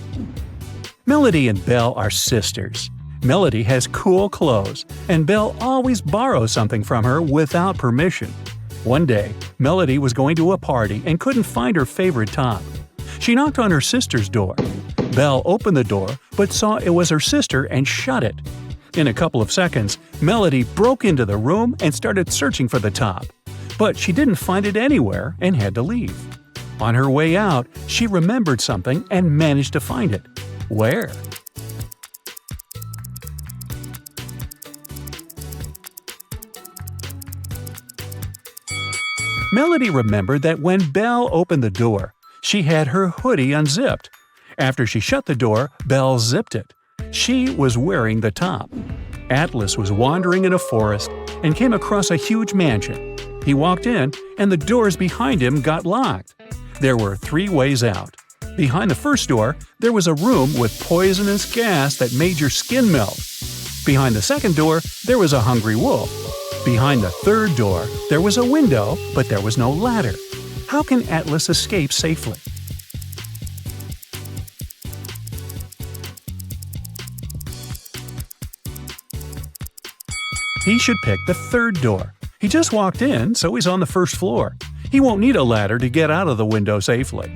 Melody and Belle are sisters. Melody has cool clothes, and Belle always borrows something from her without permission. One day, Melody was going to a party and couldn't find her favorite top. She knocked on her sister's door. Belle opened the door but saw it was her sister and shut it. In a couple of seconds, Melody broke into the room and started searching for the top. But she didn't find it anywhere and had to leave. On her way out, she remembered something and managed to find it. Where? Melody remembered that when Belle opened the door, she had her hoodie unzipped. After she shut the door, Belle zipped it. She was wearing the top. Atlas was wandering in a forest and came across a huge mansion. He walked in, and the doors behind him got locked. There were 3 ways out. Behind the first door, there was a room with poisonous gas that made your skin melt. Behind the second door, there was a hungry wolf. Behind the third door, there was a window, but there was no ladder. How can Atlas escape safely? He should pick the third door. He just walked in, so he's on the first floor. He won't need a ladder to get out of the window safely.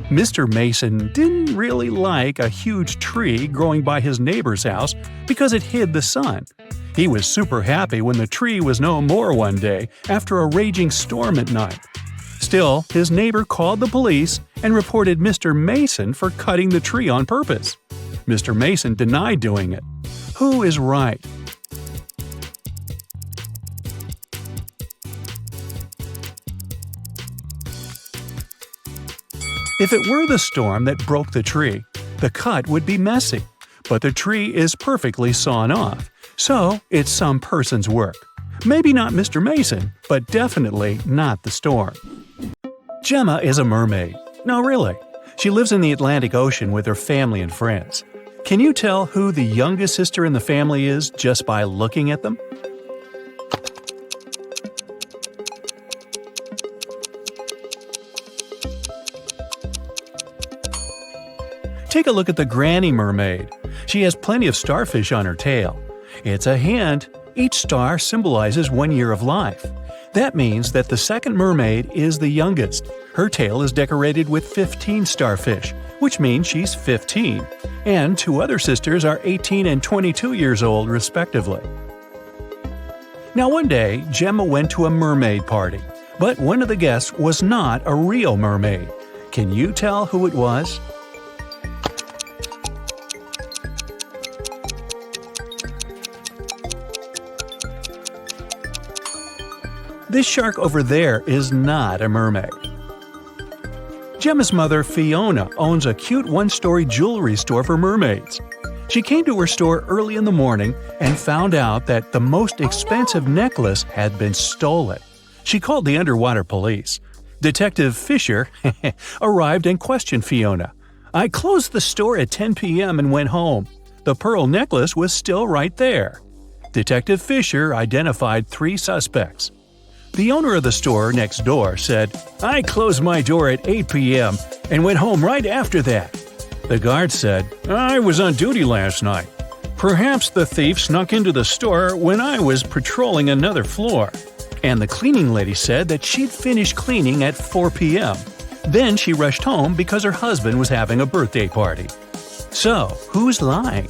Mr. Mason didn't really like a huge tree growing by his neighbor's house because it hid the sun. He was super happy when the tree was no more one day after a raging storm at night. Still, his neighbor called the police and reported Mr. Mason for cutting the tree on purpose. Mr. Mason denied doing it. Who is right? If it were the storm that broke the tree, the cut would be messy. But the tree is perfectly sawn off, so it's some person's work. Maybe not Mr. Mason, but definitely not the storm. Gemma is a mermaid. No, really. She lives in the Atlantic Ocean with her family and friends. Can you tell who the youngest sister in the family is just by looking at them? Take a look at the granny mermaid. She has plenty of starfish on her tail. It's a hint. Each star symbolizes 1 year of life. That means that the second mermaid is the youngest. Her tail is decorated with 15 starfish, which means she's 15. And 2 other sisters are 18 and 22 years old, respectively. Now one day, Gemma went to a mermaid party, but one of the guests was not a real mermaid. Can you tell who it was? This shark over there is not a mermaid. Gemma's mother, Fiona, owns a cute 1-story jewelry store for mermaids. She came to her store early in the morning and found out that the most expensive necklace had been stolen. She called the underwater police. Detective Fisher arrived and questioned Fiona. "I closed the store at 10 p.m. and went home. The pearl necklace was still right there." Detective Fisher identified 3 suspects. The owner of the store next door said, "I closed my door at 8 p.m. and went home right after that." The guard said, "I was on duty last night. Perhaps the thief snuck into the store when I was patrolling another floor." And the cleaning lady said that she'd finished cleaning at 4 p.m. Then she rushed home because her husband was having a birthday party. So, who's lying?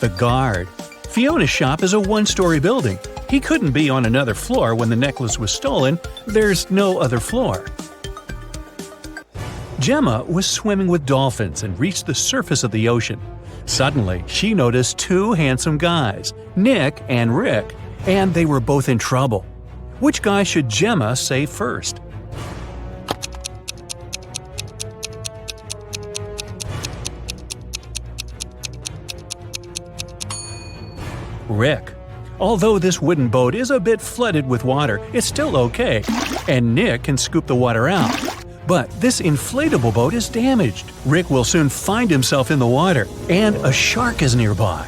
The guard. Fiona's shop is a 1-story building. He couldn't be on another floor when the necklace was stolen. There's no other floor. Gemma was swimming with dolphins and reached the surface of the ocean. Suddenly, she noticed 2 handsome guys, Nick and Rick, and they were both in trouble. Which guy should Gemma save first? Rick. Although this wooden boat is a bit flooded with water, it's still okay, and Nick can scoop the water out. But this inflatable boat is damaged. Rick will soon find himself in the water, and a shark is nearby.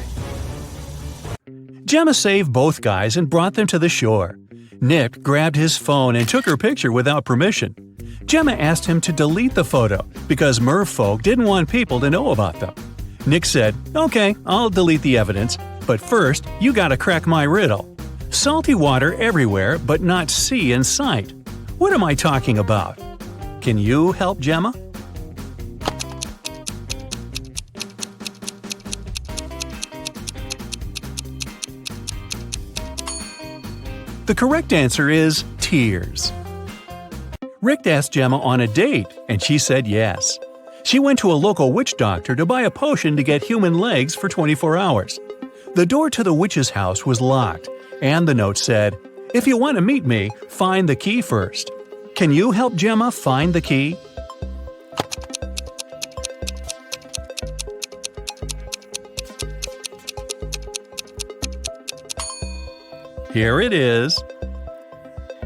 Gemma saved both guys and brought them to the shore. Nick grabbed his phone and took her picture without permission. Gemma asked him to delete the photo because merfolk didn't want people to know about them. Nick said, "Okay, I'll delete the evidence, but first, you gotta crack my riddle. Salty water everywhere, but not sea in sight. What am I talking about? Can you help Gemma?" The correct answer is tears. Rick asked Gemma on a date, and she said yes. She went to a local witch doctor to buy a potion to get human legs for 24 hours. The door to the witch's house was locked, and the note said, "If you want to meet me, find the key first." Can you help Gemma find the key? Here it is.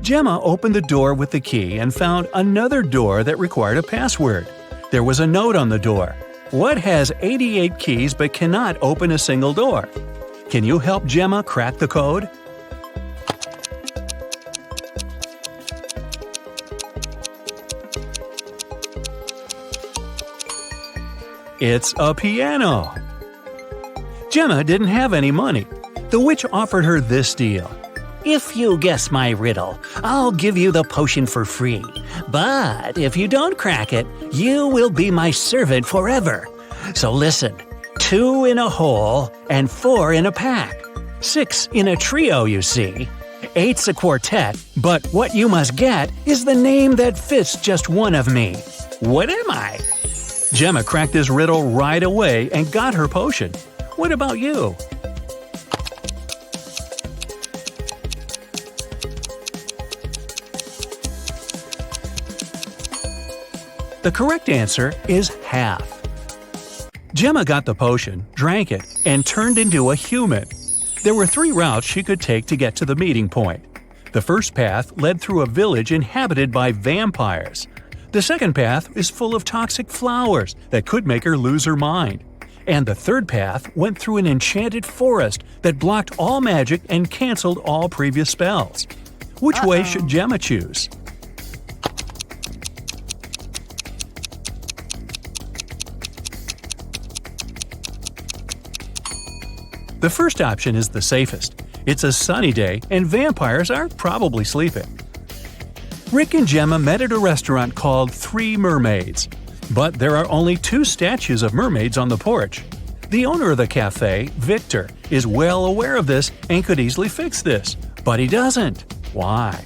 Gemma opened the door with the key and found another door that required a password. There was a note on the door. What has 88 keys but cannot open a single door? Can you help Gemma crack the code? It's a piano. Gemma didn't have any money. The witch offered her this deal. If you guess my riddle, I'll give you the potion for free. But if you don't crack it, you will be my servant forever. So listen, 2 in a hole and 4 in a pack. 6 in a trio, you see. 8's a quartet, but what you must get is the name that fits just one of me. What am I? Gemma cracked this riddle right away and got her potion. What about you? The correct answer is half. Gemma got the potion, drank it, and turned into a human. There were 3 routes she could take to get to the meeting point. The first path led through a village inhabited by vampires. The second path is full of toxic flowers that could make her lose her mind. And the third path went through an enchanted forest that blocked all magic and canceled all previous spells. Which way should Gemma choose? The first option is the safest. It's a sunny day and vampires are probably sleeping. Rick and Gemma met at a restaurant called Three Mermaids. But there are only 2 statues of mermaids on the porch. The owner of the cafe, Victor, is well aware of this and could easily fix this. But he doesn't. Why?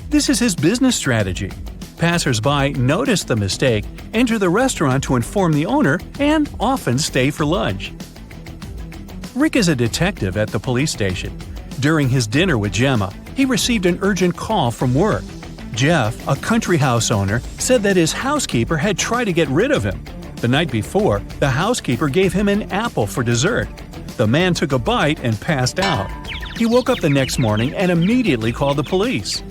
This is his business strategy. Passers-by notice the mistake, enter the restaurant to inform the owner, and often stay for lunch. Rick is a detective at the police station. During his dinner with Gemma, he received an urgent call from work. Jeff, a country house owner, said that his housekeeper had tried to get rid of him. The night before, the housekeeper gave him an apple for dessert. The man took a bite and passed out. He woke up the next morning and immediately called the police.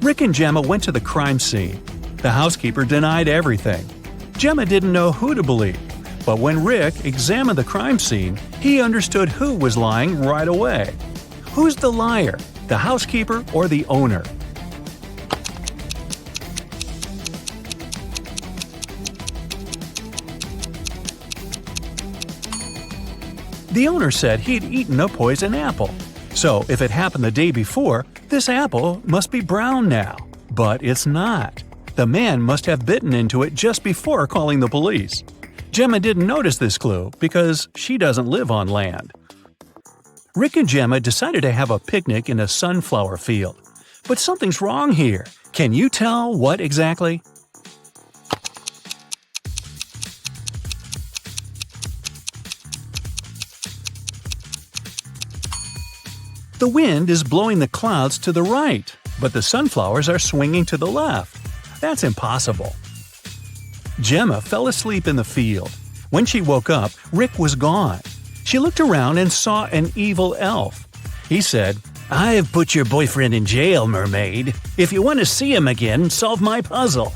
Rick and Gemma went to the crime scene. The housekeeper denied everything. Gemma didn't know who to believe, but when Rick examined the crime scene, he understood who was lying right away. Who's the liar, the housekeeper or the owner? The owner said he'd eaten a poison apple. So if it happened the day before, this apple must be brown now. But it's not. The man must have bitten into it just before calling the police. Gemma didn't notice this clue because she doesn't live on land. Rick and Gemma decided to have a picnic in a sunflower field. But something's wrong here. Can you tell what exactly? The wind is blowing the clouds to the right, but the sunflowers are swinging to the left. That's impossible. Gemma fell asleep in the field. When she woke up, Rick was gone. She looked around and saw an evil elf. He said, "I've put your boyfriend in jail, mermaid. If you want to see him again, solve my puzzle."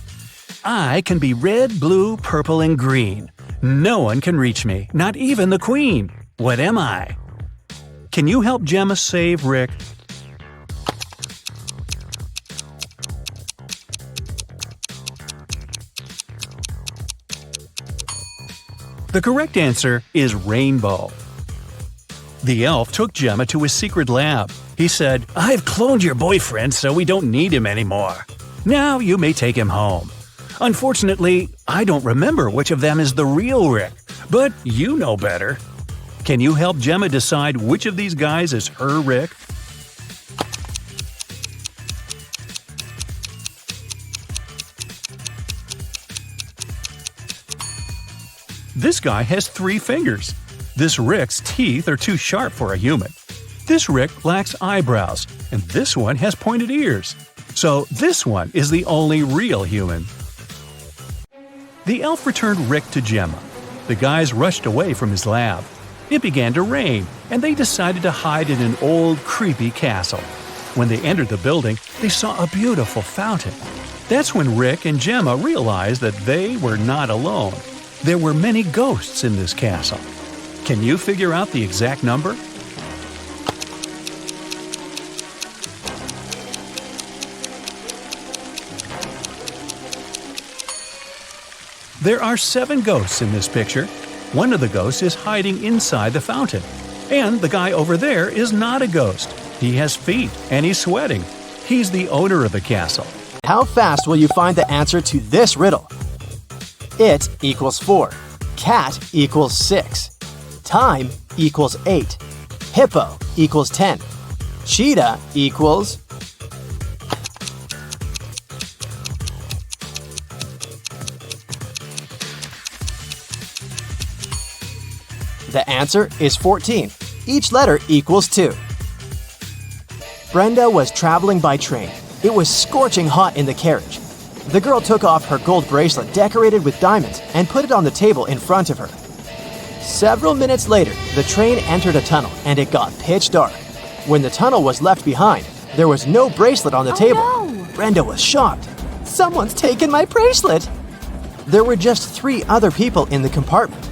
I can be red, blue, purple, and green. No one can reach me, not even the Queen. What am I? Can you help Gemma save Rick? The correct answer is rainbow. The elf took Gemma to his secret lab. He said, "I've cloned your boyfriend so we don't need him anymore. Now you may take him home. Unfortunately, I don't remember which of them is the real Rick, but you know better. Can you help Gemma decide which of these guys is her Rick?" This guy has 3 fingers. This Rick's teeth are too sharp for a human. This Rick lacks eyebrows, and this one has pointed ears. So this one is the only real human. The elf returned Rick to Gemma. The guys rushed away from his lab. It began to rain, and they decided to hide in an old, creepy castle. When they entered the building, they saw a beautiful fountain. That's when Rick and Gemma realized that they were not alone. There were many ghosts in this castle. Can you figure out the exact number? There are 7 ghosts in this picture. One of the ghosts is hiding inside the fountain. And the guy over there is not a ghost. He has feet and he's sweating. He's the owner of the castle. How fast will you find the answer to this riddle? It equals 4. Cat equals 6. Time equals 8. Hippo equals 10. Cheetah equals... The answer is 14. Each letter equals 2. Brenda was traveling by train. It was scorching hot in the carriage. The girl took off her gold bracelet decorated with diamonds and put it on the table in front of her. Several minutes later, the train entered a tunnel and it got pitch dark. When the tunnel was left behind, there was no bracelet on the table. No. Brenda was shocked. "Someone's taken my bracelet!" There were just 3 other people in the compartment.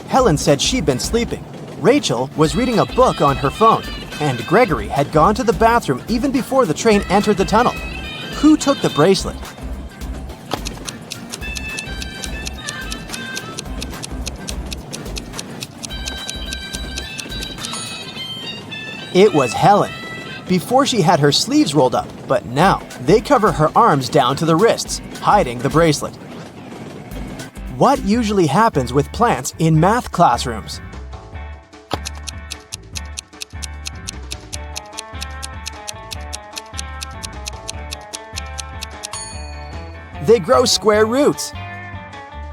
Helen said she'd been sleeping. Rachel was reading a book on her phone. And Gregory had gone to the bathroom even before the train entered the tunnel. Who took the bracelet? It was Helen. Before she had her sleeves rolled up, but now they cover her arms down to the wrists, hiding the bracelet. What usually happens with plants in math classrooms? They grow square roots.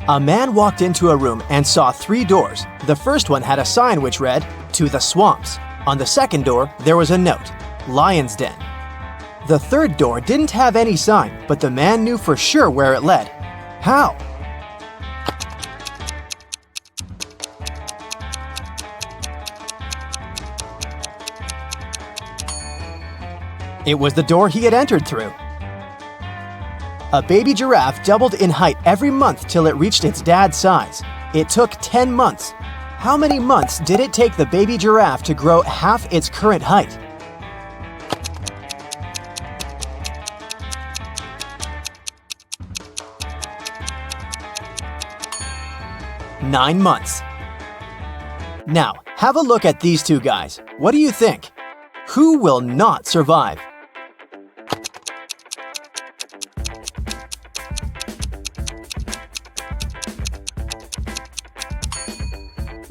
A man walked into a room and saw 3 doors. The first one had a sign which read, "To the swamps." On the second door, there was a note, "Lion's Den." The third door didn't have any sign, but the man knew for sure where it led. How? It was the door he had entered through. A baby giraffe doubled in height every month till it reached its dad's size. It took 10 months. How many months did it take the baby giraffe to grow half its current height? Nine months. Now, have a look at these 2 guys. What do you think? Who will not survive?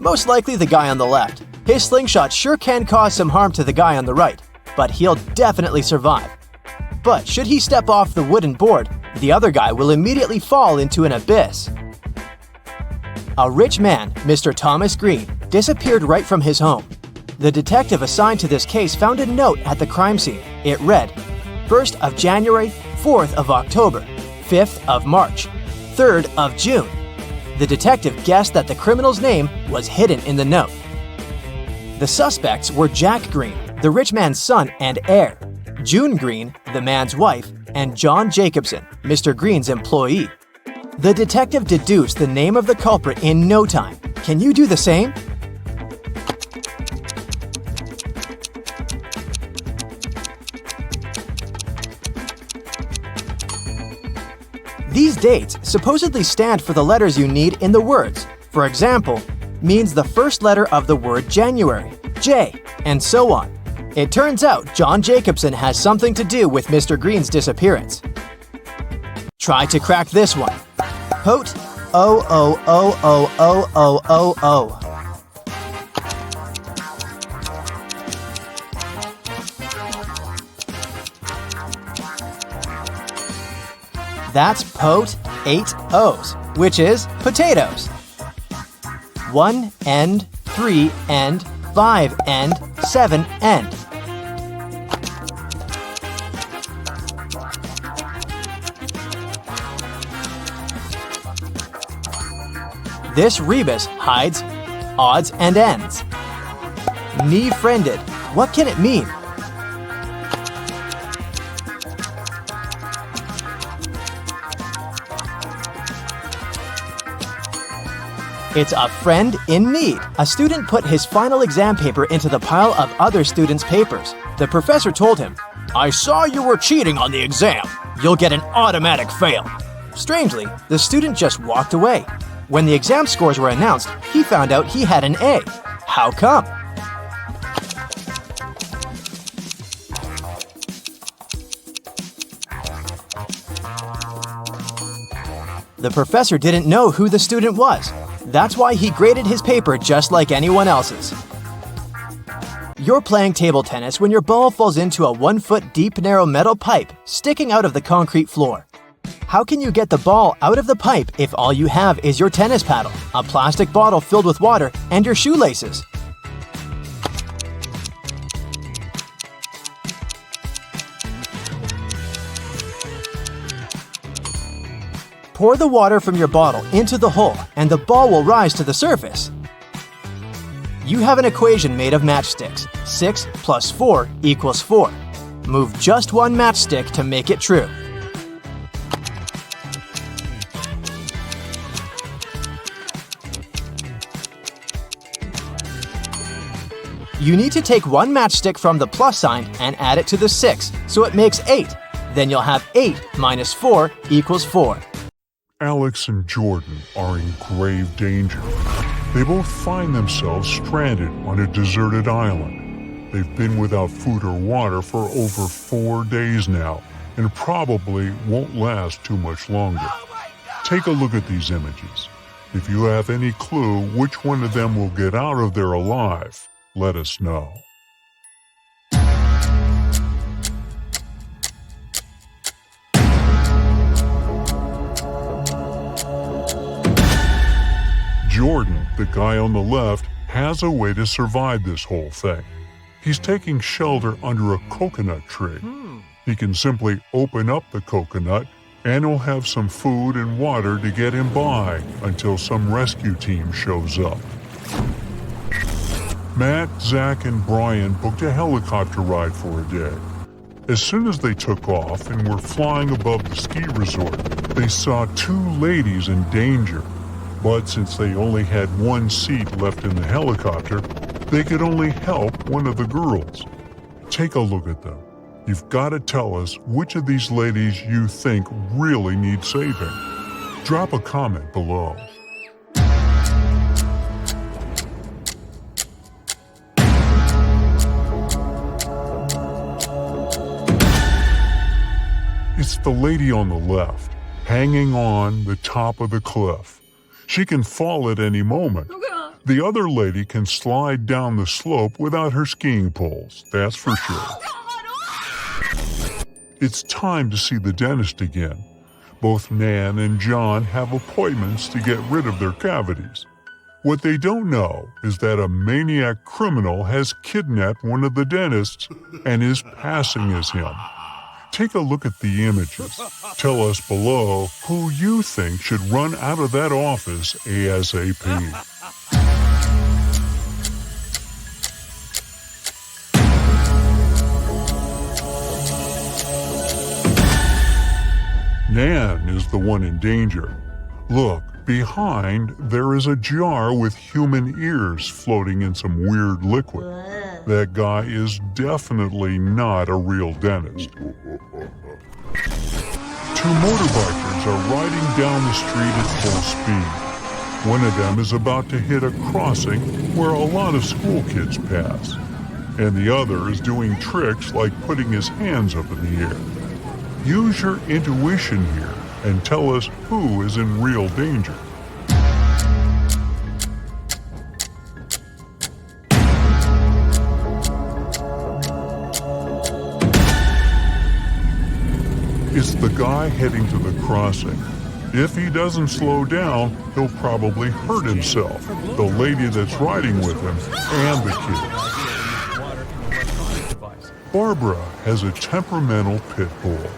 Most likely the guy on the left. His slingshot sure can cause some harm to the guy on the right, but he'll definitely survive. But should he step off the wooden board, the other guy will immediately fall into an abyss. A rich man, Mr. Thomas Green, disappeared right from his home. The detective assigned to this case found a note at the crime scene. It read, 1st of January, 4th of October, 5th of March, 3rd of June. The detective guessed that the criminal's name was hidden in the note. The suspects were Jack Green, the rich man's son and heir, June Green, the man's wife, and John Jacobson, Mr. Green's employee. The detective deduced the name of the culprit in no time. Can you do the same? These dates supposedly stand for the letters you need in the words. For example, means the first letter of the word January, J, and so on. It turns out John Jacobson has something to do with Mr. Green's disappearance. Try to crack this one. Pote, O-O-O-O-O-O-O-O. That's pote 8 O's, which is potatoes. 1 end, 3 end, 5 end, 7 end. This rebus hides odds and ends. Knee-friended. What can it mean? It's a friend in need. A student put his final exam paper into the pile of other students' papers. The professor told him, "I saw you were cheating on the exam. You'll get an automatic fail." Strangely, the student just walked away. When the exam scores were announced, he found out he had an A. How come? The professor didn't know who the student was. That's why he graded his paper just like anyone else's. You're playing table tennis when your ball falls into a 1-foot deep narrow metal pipe sticking out of the concrete floor. How can you get the ball out of the pipe if all you have is your tennis paddle, a plastic bottle filled with water, and your shoelaces? Pour the water from your bottle into the hole and the ball will rise to the surface. You have an equation made of matchsticks. 6 plus 4 equals 4. Move just one matchstick to make it true. You need to take one matchstick from the plus sign and add it to the 6, so it makes 8. Then you'll have 8 minus 4 equals 4. Alex and Jordan are in grave danger. They both find themselves stranded on a deserted island. They've been without food or water for over 4 days now, and probably won't last too much longer. Take a look at these images. If you have any clue which one of them will get out of there alive, let us know. Jordan, the guy on the left, has a way to survive this whole thing. He's taking shelter under a coconut tree. He can simply open up the coconut and he'll have some food and water to get him by until some rescue team shows up. Matt, Zach, and Brian booked a helicopter ride for a day. As soon as they took off and were flying above the ski resort, they saw 2 ladies in danger. But since they only had one seat left in the helicopter, they could only help one of the girls. Take a look at them. You've got to tell us which of these ladies you think really need saving. Drop a comment below. It's the lady on the left, hanging on the top of the cliff. She can fall at any moment. The other lady can slide down the slope without her skiing poles, that's for sure. It's time to see the dentist again. Both Nan and John have appointments to get rid of their cavities. What they don't know is that a maniac criminal has kidnapped one of the dentists and is passing as him. Take a look at the images. Tell us below who you think should run out of that office ASAP. Nan is the one in danger. Look, behind there is a jar with human ears floating in some weird liquid. That guy is definitely not a real dentist. Two motorbikers are riding down the street at full speed. One of them is about to hit a crossing where a lot of school kids pass, and the other is doing tricks like putting his hands up in the air. Use your intuition here and tell us who is in real danger. It's the guy heading to the crossing. If he doesn't slow down, he'll probably hurt himself, the lady that's riding with him, and the kids. Barbara has a temperamental pit bull.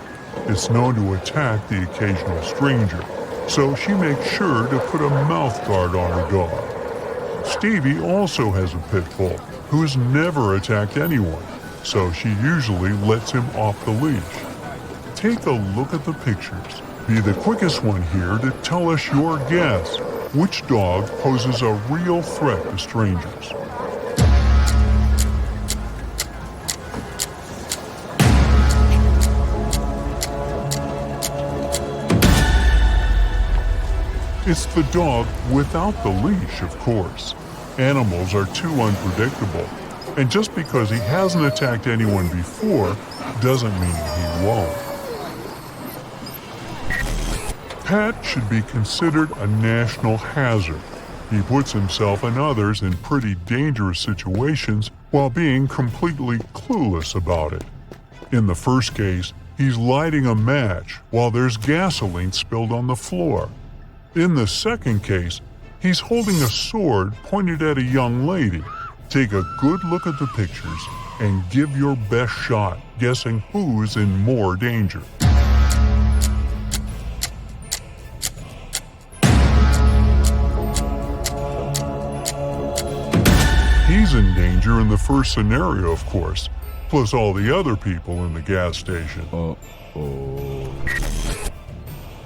It's known to attack the occasional stranger, so she makes sure to put a mouth guard on her dog. Stevie also has a pit bull who has never attacked anyone, so she usually lets him off the leash. Take a look at the pictures. Be the quickest one here to tell us your guess. Which dog poses a real threat to strangers? It's the dog without the leash, of course. Animals are too unpredictable, and just because he hasn't attacked anyone before doesn't mean he won't. Pat should be considered a national hazard. He puts himself and others in pretty dangerous situations while being completely clueless about it. In the first case, he's lighting a match while there's gasoline spilled on the floor. In the second case, he's holding a sword pointed at a young lady. Take a good look at the pictures and give your best shot guessing who's in more danger. He's in danger in the first scenario, of course, plus all the other people in the gas station.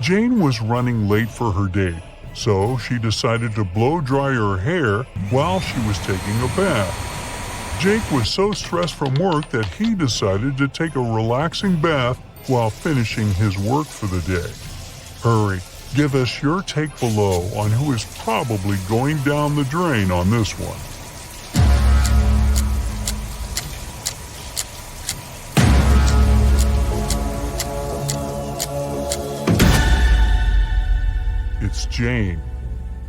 Jane was running late for her date, so she decided to blow dry her hair while she was taking a bath. Jake was so stressed from work that he decided to take a relaxing bath while finishing his work for the day. Hurry, give us your take below on who is probably going down the drain on this one. It's Jane.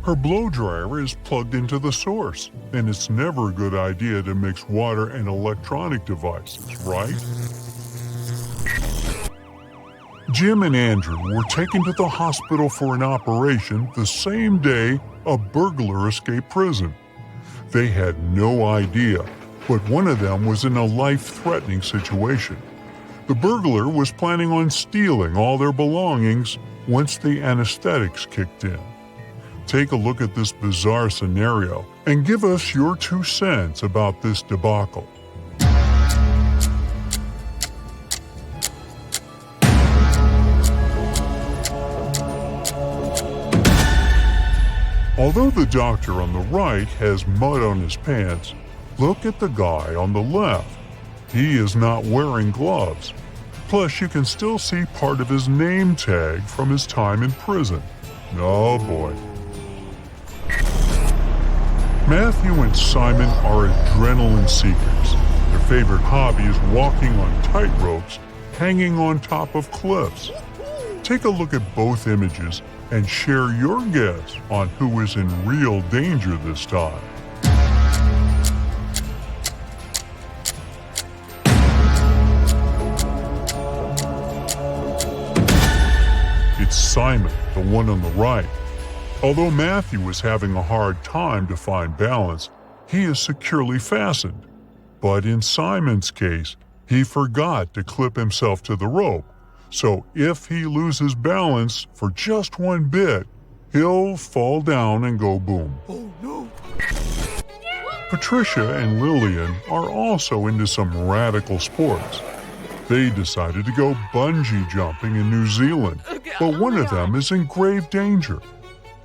Her blow dryer is plugged into the source, and it's never a good idea to mix water and electronic devices, right? Jim and Andrew were taken to the hospital for an operation the same day a burglar escaped prison. They had no idea, but one of them was in a life-threatening situation. The burglar was planning on stealing all their belongings once the anesthetics kicked in. Take a look at this bizarre scenario and give us your 2 cents about this debacle. Although the doctor on the right has mud on his pants, look at the guy on the left. He is not wearing gloves. Plus, you can still see part of his name tag from his time in prison. Oh boy. Matthew and Simon are adrenaline seekers. Their favorite hobby is walking on tightropes, hanging on top of cliffs. Take a look at both images and share your guess on who is in real danger this time. It's Simon, the one on the right. Although Matthew was having a hard time to find balance, he is securely fastened. But in Simon's case, he forgot to clip himself to the rope. So if he loses balance for just one bit, he'll fall down and go boom. Oh no! Patricia and Lillian are also into some radical sports. They decided to go bungee jumping in New Zealand, but one of them is in grave danger.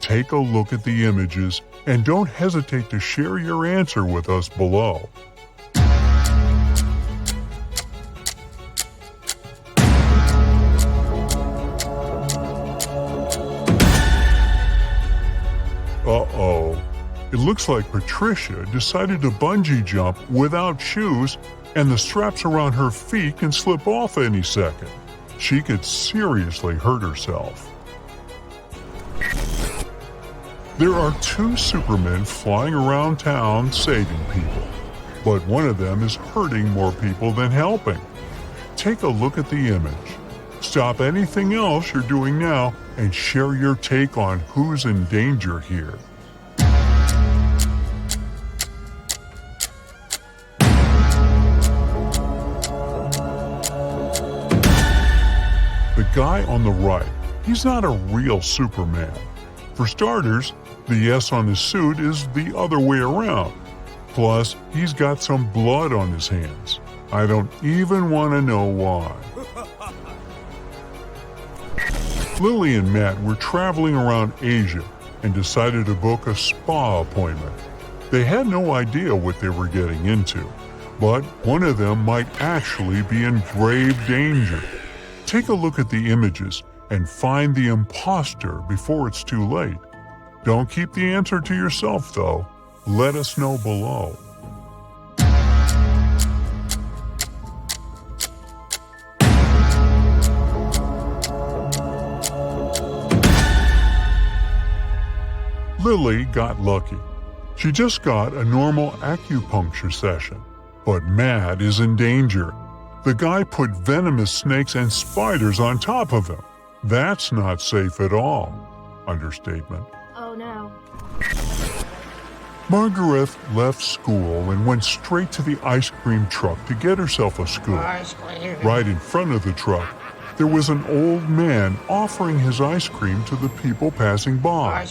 Take a look at the images and don't hesitate to share your answer with us below. Uh-oh. It looks like Patricia decided to bungee jump without shoes, and the straps around her feet can slip off any second. She could seriously hurt herself. There are two Supermen flying around town saving people, but one of them is hurting more people than helping. Take a look at the image. Stop anything else you're doing now and share your take on who's in danger here. The guy on the right, he's not a real Superman. For starters, the S on his suit is the other way around. Plus, he's got some blood on his hands. I don't even want to know why. Lily and Matt were traveling around Asia and decided to book a spa appointment. They had no idea what they were getting into, but one of them might actually be in grave danger. Take a look at the images and find the imposter before it's too late. Don't keep the answer to yourself, though. Let us know below. Lily got lucky. She just got a normal acupuncture session. But Matt is in danger. The guy put venomous snakes and spiders on top of him. That's not safe at all. Understatement. Oh no. Margaret left school and went straight to the ice cream truck to get herself a scoop. Right in front of the truck, there was an old man offering his ice cream to the people passing by.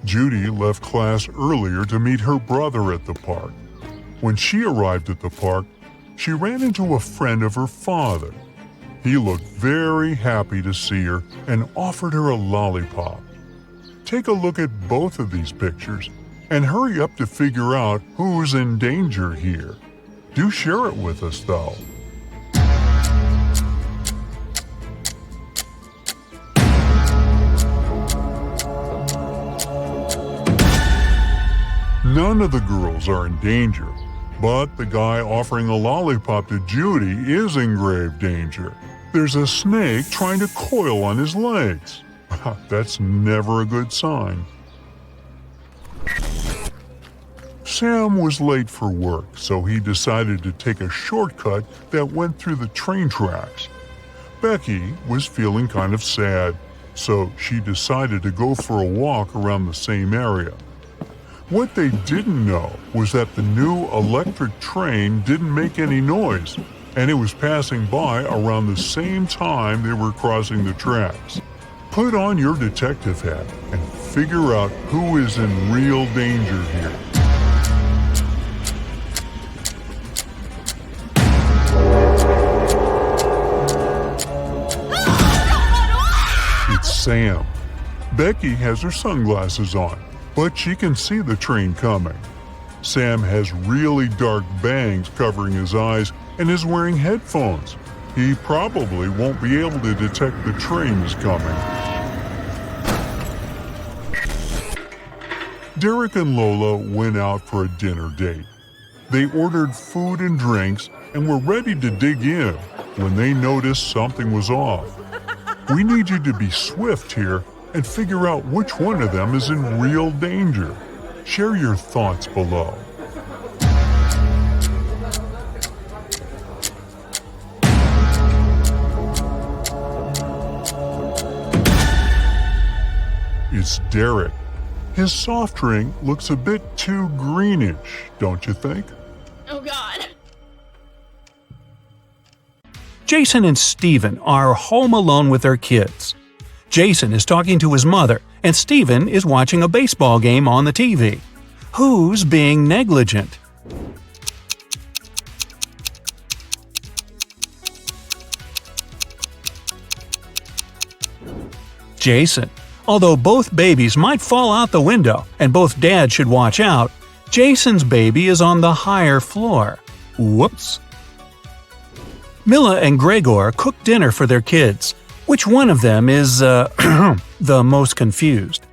Judy left class earlier to meet her brother at the park. When she arrived at the park, she ran into a friend of her father. He looked very happy to see her and offered her a lollipop. Take a look at both of these pictures and hurry up to figure out who's in danger here. Do share it with us, though. None of the girls are in danger, but the guy offering a lollipop to Judy is in grave danger. There's a snake trying to coil on his legs. That's never a good sign. Sam was late for work, so he decided to take a shortcut that went through the train tracks. Becky was feeling kind of sad, so she decided to go for a walk around the same area. What they didn't know was that the new electric train didn't make any noise, and it was passing by around the same time they were crossing the tracks. Put on your detective hat and figure out who is in real danger here. It's Sam. Becky has her sunglasses on, but she can see the train coming. Sam has really dark bangs covering his eyes and is wearing headphones. He probably won't be able to detect the train is coming. Derek and Lola went out for a dinner date. They ordered food and drinks and were ready to dig in when they noticed something was off. We need you to be swift here and figure out which one of them is in real danger. Share your thoughts below. It's Derek. His soft drink looks a bit too greenish, don't you think? Oh God. Jason and Steven are home alone with their kids. Jason is talking to his mother, and Steven is watching a baseball game on the TV. Who's being negligent? Jason. Although both babies might fall out the window and both dads should watch out, Jason's baby is on the higher floor. Whoops. Mila and Gregor cook dinner for their kids. Which one of them is, the most confused?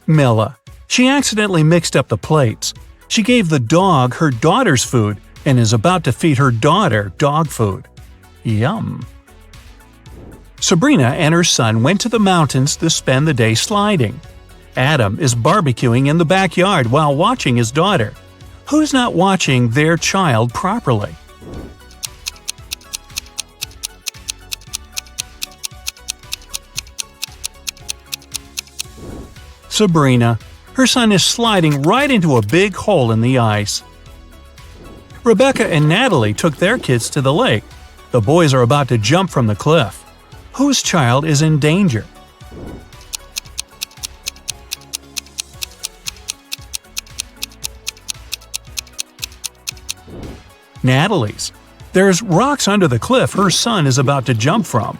Mila. She accidentally mixed up the plates. She gave the dog her daughter's food and is about to feed her daughter dog food. Yum. Sabrina and her son went to the mountains to spend the day sliding. Adam is barbecuing in the backyard while watching his daughter. Who's not watching their child properly? Sabrina. Her son is sliding right into a big hole in the ice. Rebecca and Natalie took their kids to the lake. The boys are about to jump from the cliff. Whose child is in danger? Natalie's. There's rocks under the cliff her son is about to jump from.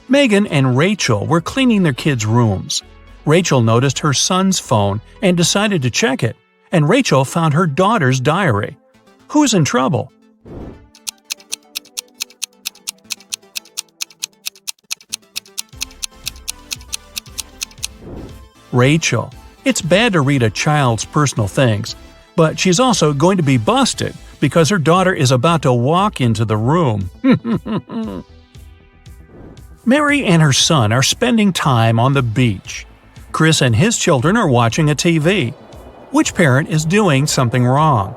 Megan and Rachel were cleaning their kids' rooms. Rachel noticed her son's phone and decided to check it, and Rachel found her daughter's diary. Who's in trouble? Rachel. It's bad to read a child's personal things, but she's also going to be busted because her daughter is about to walk into the room. Mary and her son are spending time on the beach. Chris and his children are watching a TV. Which parent is doing something wrong?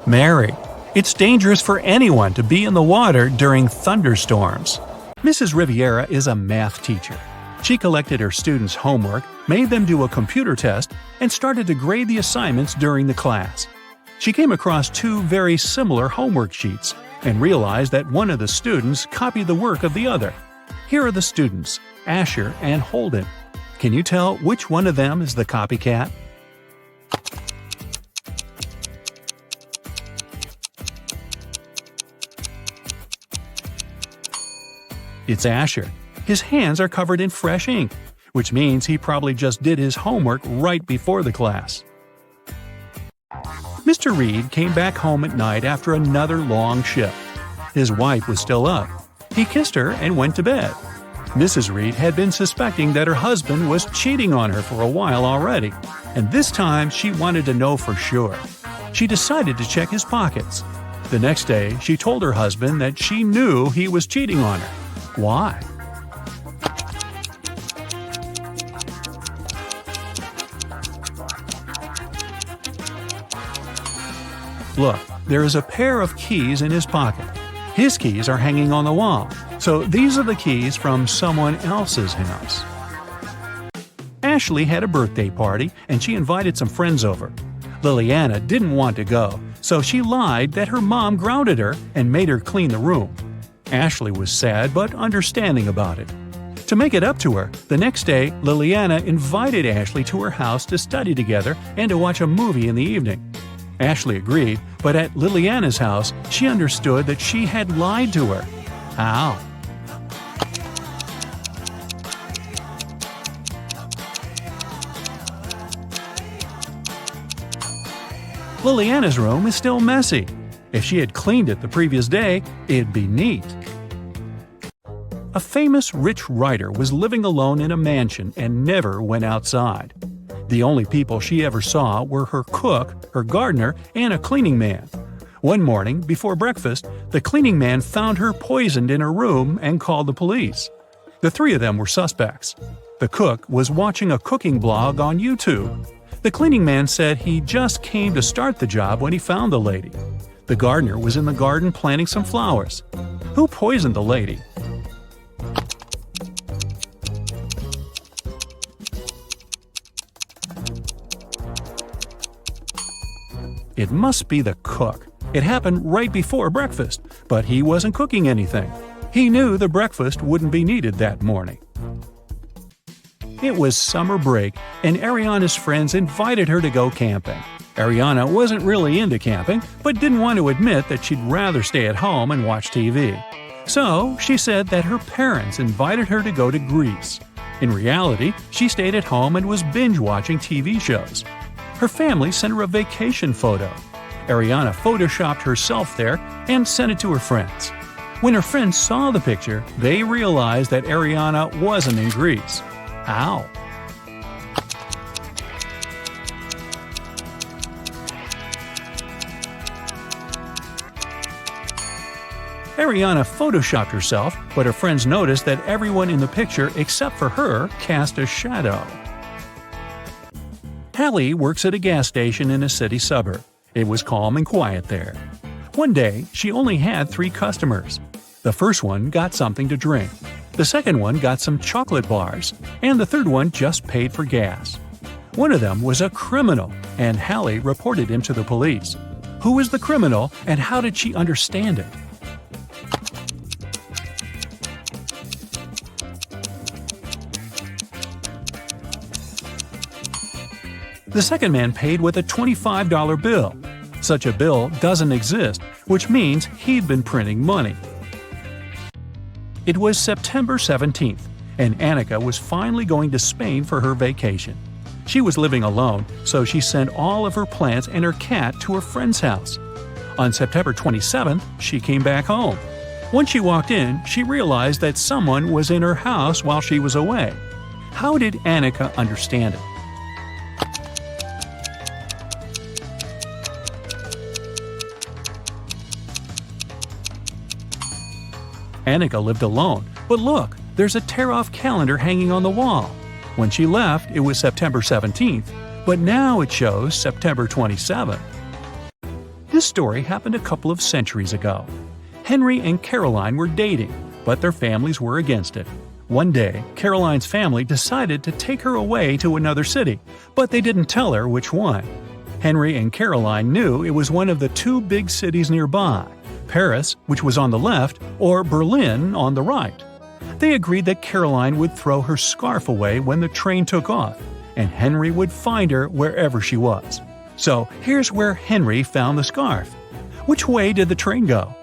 Mary. It's dangerous for anyone to be in the water during thunderstorms. Mrs. Riviera is a math teacher. She collected her students' homework, made them do a computer test, and started to grade the assignments during the class. She came across two very similar homework sheets and realized that one of the students copied the work of the other. Here are the students, Asher and Holden. Can you tell which one of them is the copycat? It's Asher. His hands are covered in fresh ink, which means he probably just did his homework right before the class. Mr. Reed came back home at night after another long shift. His wife was still up. He kissed her and went to bed. Mrs. Reed had been suspecting that her husband was cheating on her for a while already, and this time she wanted to know for sure. She decided to check his pockets. The next day, she told her husband that she knew he was cheating on her. Why? Look, there is a pair of keys in his pocket. His keys are hanging on the wall, so these are the keys from someone else's house. Ashley had a birthday party and she invited some friends over. Liliana didn't want to go, so she lied that her mom grounded her and made her clean the room. Ashley was sad but understanding about it. To make it up to her, the next day Liliana invited Ashley to her house to study together and to watch a movie in the evening. Ashley agreed, but at Liliana's house, she understood that she had lied to her. How? Liliana's room is still messy. If she had cleaned it the previous day, it'd be neat. A famous rich writer was living alone in a mansion and never went outside. The only people she ever saw were her cook, her gardener, and a cleaning man. One morning, before breakfast, the cleaning man found her poisoned in her room and called the police. The three of them were suspects. The cook was watching a cooking blog on YouTube. The cleaning man said he just came to start the job when he found the lady. The gardener was in the garden planting some flowers. Who poisoned the lady? It must be the cook. It happened right before breakfast, but he wasn't cooking anything. He knew the breakfast wouldn't be needed that morning. It was summer break, and Ariana's friends invited her to go camping. Ariana wasn't really into camping, but didn't want to admit that she'd rather stay at home and watch TV. So she said that her parents invited her to go to Greece. In reality, she stayed at home and was binge-watching TV shows. Her family sent her a vacation photo. Ariana photoshopped herself there and sent it to her friends. When her friends saw the picture, they realized that Ariana wasn't in Greece. How? Ariana photoshopped herself, but her friends noticed that everyone in the picture except for her cast a shadow. Hallie works at a gas station in a city suburb. It was calm and quiet there. One day, she only had 3 customers. The first one got something to drink. The second one got some chocolate bars, and the third one just paid for gas. One of them was a criminal, and Hallie reported him to the police. Who was the criminal, and how did she understand it? The second man paid with a $25 bill. Such a bill doesn't exist, which means he'd been printing money. It was September 17th, and Annika was finally going to Spain for her vacation. She was living alone, so she sent all of her plants and her cat to her friend's house. On September 27th, she came back home. Once she walked in, she realized that someone was in her house while she was away. How did Annika understand it? Annika lived alone, but look, there's a tear-off calendar hanging on the wall. When she left, it was September 17th, but now it shows September 27th. This story happened a couple of centuries ago. Henry and Caroline were dating, but their families were against it. One day, Caroline's family decided to take her away to another city, but they didn't tell her which one. Henry and Caroline knew it was one of the 2 big cities nearby, Paris, which was on the left, or Berlin on the right. They agreed that Caroline would throw her scarf away when the train took off, and Henry would find her wherever she was. So here's where Henry found the scarf. Which way did the train go?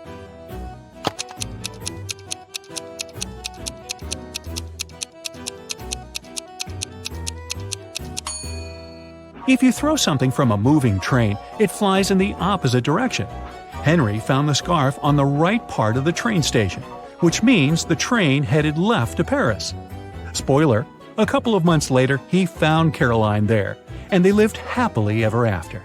If you throw something from a moving train, it flies in the opposite direction. Henry found the scarf on the right part of the train station, which means the train headed left to Paris. Spoiler, a couple of months later he found Caroline there, and they lived happily ever after.